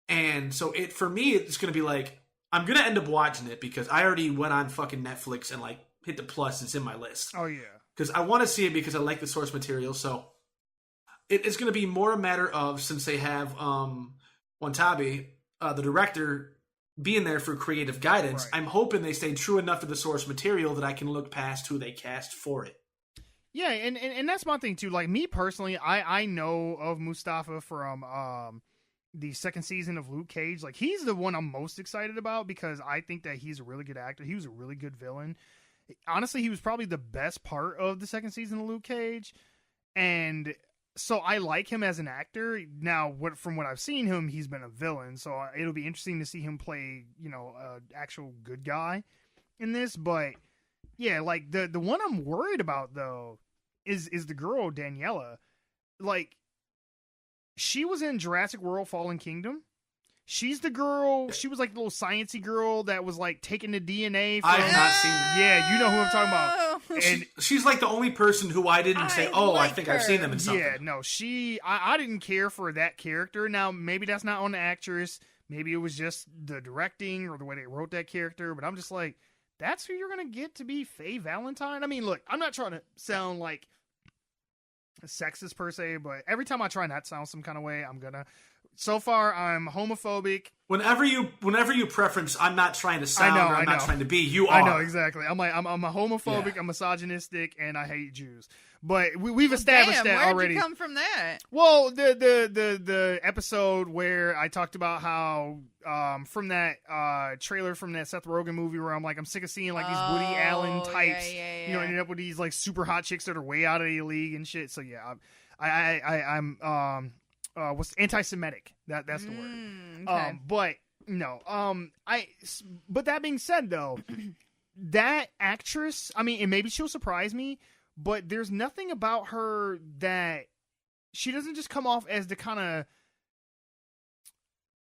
And so for me, it's going to be like, I'm going to end up watching it because I already went on fucking Netflix and like hit the plus. It's in my list. Oh, yeah. Because I want to see it because I like the source material. So it's going to be more a matter of, since they have Wantabi, the director, being there for creative guidance, I'm hoping they stay true enough to the source material that I can look past who they cast for it. Yeah, and that's my thing too. Like me personally, I know of Mustafa from the second season of Luke Cage. Like he's the one I'm most excited about because I think that he's a really good actor. He was a really good villain. Honestly, he was probably the best part of the second season of Luke Cage, and so I like him as an actor. Now, from what I've seen him, he's been a villain, so it'll be interesting to see him play, actual good guy in this. But yeah, like the one I'm worried about though is the girl Daniela. Like she was in Jurassic World: Fallen Kingdom. She's the girl. She was like the little sciencey girl that was like taking the DNA. I have not seen her. Yeah, you know who I'm talking about. And she's like the only person who I didn't say, I think I've seen them in something. Yeah, no, I didn't care for that character. Now, maybe that's not on the actress. Maybe it was just the directing or the way they wrote that character. But I'm just like, that's who you're going to get to be Faye Valentine? I mean, look, I'm not trying to sound like a sexist per se, but every time I try not to sound some kind of way, I'm going to So far, I'm homophobic. Whenever you preference, I'm not trying to sound or I'm not trying to be, you are. I know, exactly. I'm a homophobic, I'm misogynistic, and I hate Jews. But we've established that already. Where'd you come from that? Well, the episode where I talked about how from that trailer from that Seth Rogen movie where I'm sick of seeing like these Woody Allen types, ending up with these like super hot chicks that are way out of the league and shit. So yeah, I'm what's anti-Semitic? That's the word. Okay. But no, but that being said though, that actress, I mean, and maybe she'll surprise me. But there's nothing about her that she doesn't just come off as the kind of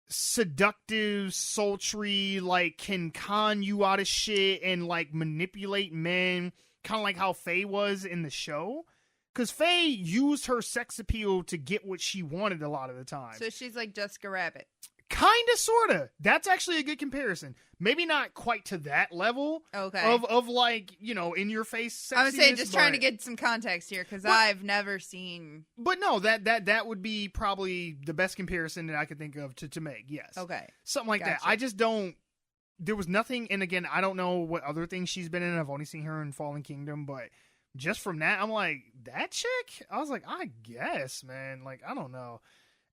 seductive, sultry, like can con you out of shit and like manipulate men, kind of like how Faye was in the show. Because Faye used her sex appeal to get what she wanted a lot of the time. So she's like Jessica Rabbit. Kinda, sorta. That's actually a good comparison. Maybe not quite to that level. Okay. Of like, in your face sexiness. I would say just trying to get some context here because I've never seen. But no, that would be probably the best comparison that I could think of to make. Yes. Okay. Something like that. I just don't. There was nothing, and again, I don't know what other things she's been in. I've only seen her in Fallen Kingdom, but just from that, I'm like, that chick? I was like, I guess, man. Like, I don't know.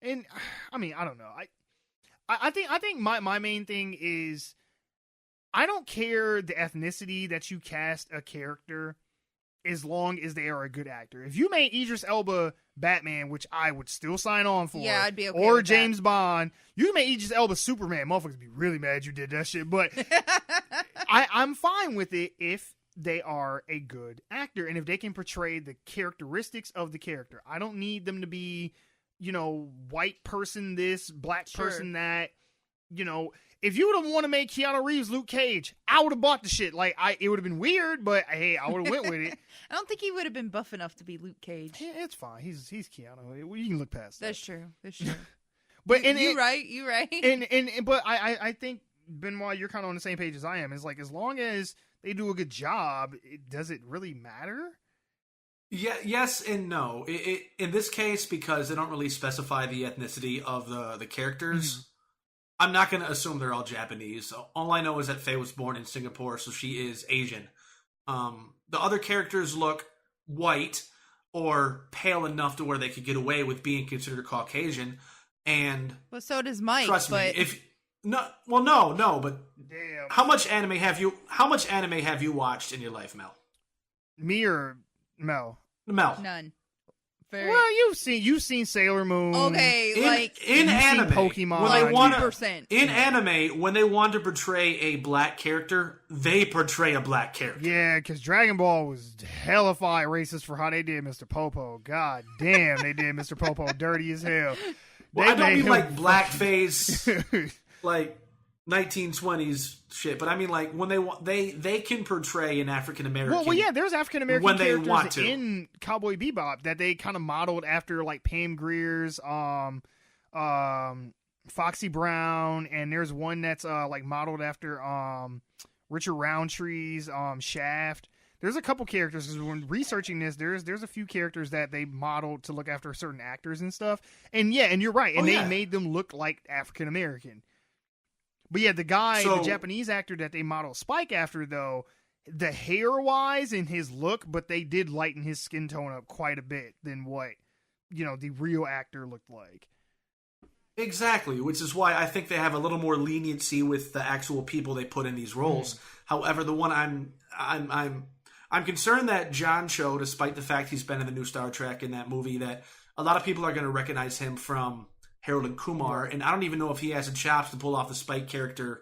And I mean, I don't know. I think my main thing is I don't care the ethnicity that you cast a character as long as they are a good actor. If you made Idris Elba Batman, which I would still sign on for, I'd be okay or with James that. Bond, you made Idris Elba Superman, motherfuckers would be really mad you did that shit. But I'm fine with it if they are a good actor and if they can portray the characteristics of the character. I don't need them to be white person this, black person that. If you would have wanted to make Keanu Reeves Luke Cage, I would have bought the shit. Like, it would have been weird, but hey, I would have went with it. I don't think he would have been buff enough to be Luke Cage. Yeah, it's fine. He's Keanu. You can look past that. That's true. But you right. But I think Benwah, you're kind of on the same page as I am. It's like as long as they do a good job, does it really matter? Yeah, yes and no. In this case, because they don't really specify the ethnicity of the characters, I'm not going to assume they're all Japanese. All I know is that Faye was born in Singapore, so she is Asian. The other characters look white or pale enough to where they could get away with being considered Caucasian. And well, so does Mike. Trust but... me, no, but damn. How much anime have you watched in your life, Mel? Me or Mel? None. Well, you've seen Sailor Moon. Okay, in anime, Pokemon. When they want 100%. In anime, when they want to portray a black character, they portray a black character. Yeah, because Dragon Ball was hellified racist for how they did Mr. Popo. God damn, they did Mr. Popo dirty as hell. Well, I don't mean like blackface, like 1920s shit, but I mean like when they can portray an African American. Well, yeah, there's African American when they characters want to. in Cowboy Bebop that they kind of modeled after like Pam Grier's, Foxy Brown, and there's one that's like modeled after Richard Roundtree's Shaft. There's a couple characters, because when researching this, there's a few characters that they modeled to look after certain actors and stuff. And yeah, and you're right, and they made them look like African American. But yeah, the Japanese actor that they modeled Spike after, though, the hair-wise and his look, but they did lighten his skin tone up quite a bit than what, the real actor looked like. Exactly, which is why I think they have a little more leniency with the actual people they put in these roles. However, the one I'm concerned that John Cho, despite the fact he's been in the new Star Trek in that movie, that a lot of people are going to recognize him from Harold and Kumar, and I don't even know if he has the chops to pull off the Spike character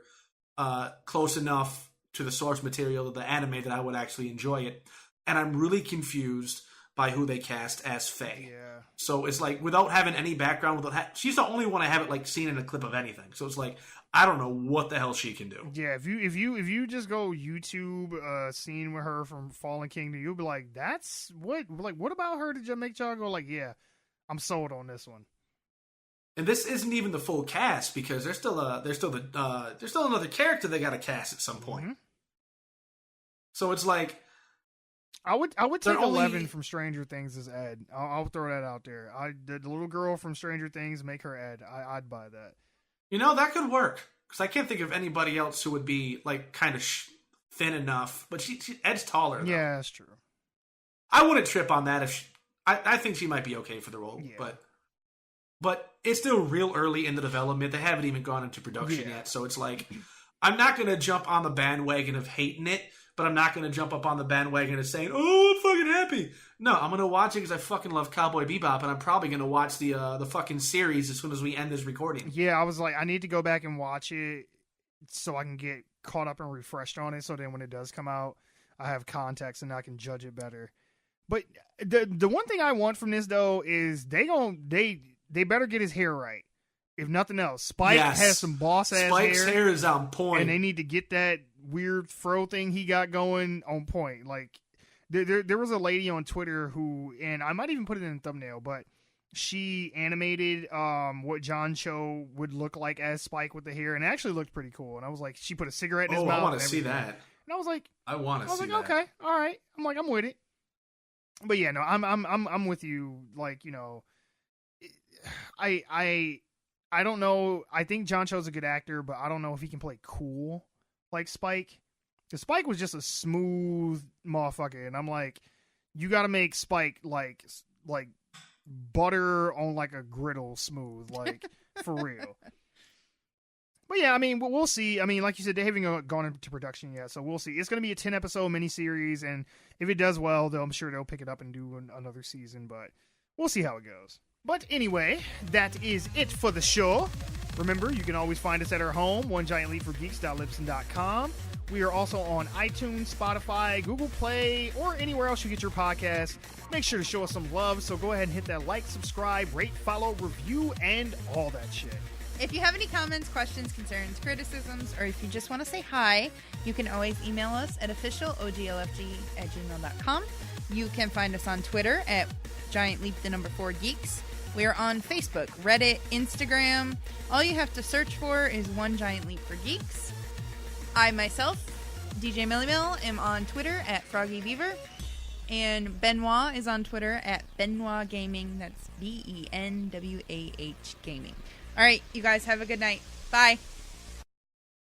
close enough to the source material of the anime that I would actually enjoy it. And I'm really confused by who they cast as Faye. Yeah. So it's like, without having any background, she's the only one I haven't like seen in a clip of anything. So it's like, I don't know what the hell she can do. Yeah, if you just go YouTube scene with her from Fallen Kingdom, you'll be like, that's what about her to make y'all go like, yeah, I'm sold on this one. And this isn't even the full cast, because there's still another character they got to cast at some point. So it's like, I would They're take only- 11 from Stranger Things as Ed. I'll throw that out there. The little girl from Stranger Things, make her Ed. I'd buy that. You know, that could work. Because I can't think of anybody else who would be, like, kind of thin enough. But Ed's taller, though. Yeah, that's true. I wouldn't trip on that if I think she might be okay for the role. Yeah. But it's still real early in the development. They haven't even gone into production yet. So it's like, I'm not going to jump on the bandwagon of hating it, but I'm not going to jump up on the bandwagon of saying, oh, I'm fucking happy. No, I'm going to watch it because I fucking love Cowboy Bebop, and I'm probably going to watch the fucking series as soon as we end this recording. Yeah, I was like, I need to go back and watch it so I can get caught up and refreshed on it. So then when it does come out, I have context and I can judge it better. But the one thing I want from this though is they better get his hair right. If nothing else, Spike has some boss ass hair. Spike's hair is on point, and they need to get that weird fro thing he got going on point. Like there was a lady on Twitter who, and I might even put it in the thumbnail, but she animated what John Cho would look like as Spike with the hair, and it actually looked pretty cool. And I was like, she put a cigarette in his mouth. I want to see that. And I was like, I want to see that. Okay, all right. I'm like, I'm with it. But yeah, no, I'm with you. Like, you know, I don't know. I think John Cho's a good actor, but I don't know if he can play cool like Spike. Because Spike was just a smooth motherfucker, and I'm like, you got to make Spike like butter on like a griddle smooth, like for real. But yeah, I mean, we'll see. I mean, like you said, they haven't gone into production yet, so we'll see. It's going to be a 10-episode miniseries, and if it does well, I'm sure they'll pick it up and do another season, but we'll see how it goes. But anyway, that is it for the show. Remember, you can always find us at our home, onegiantleapforgeeks.libsyn.com. We are also on iTunes, Spotify, Google Play, or anywhere else you get your podcasts. Make sure to show us some love, so go ahead and hit that like, subscribe, rate, follow, review, and all that shit. If you have any comments, questions, concerns, criticisms, or if you just want to say hi, you can always email us at officialoglfg@gmail.com. You can find us on Twitter at GiantLeap4Geeks. We are on Facebook, Reddit, Instagram. All you have to search for is One Giant Leap for Geeks. I myself, DJ Millimill, am on Twitter at Froggy Beaver. And Benwah is on Twitter at Benwah Gaming. That's BENWAH Gaming. All right, you guys have a good night. Bye.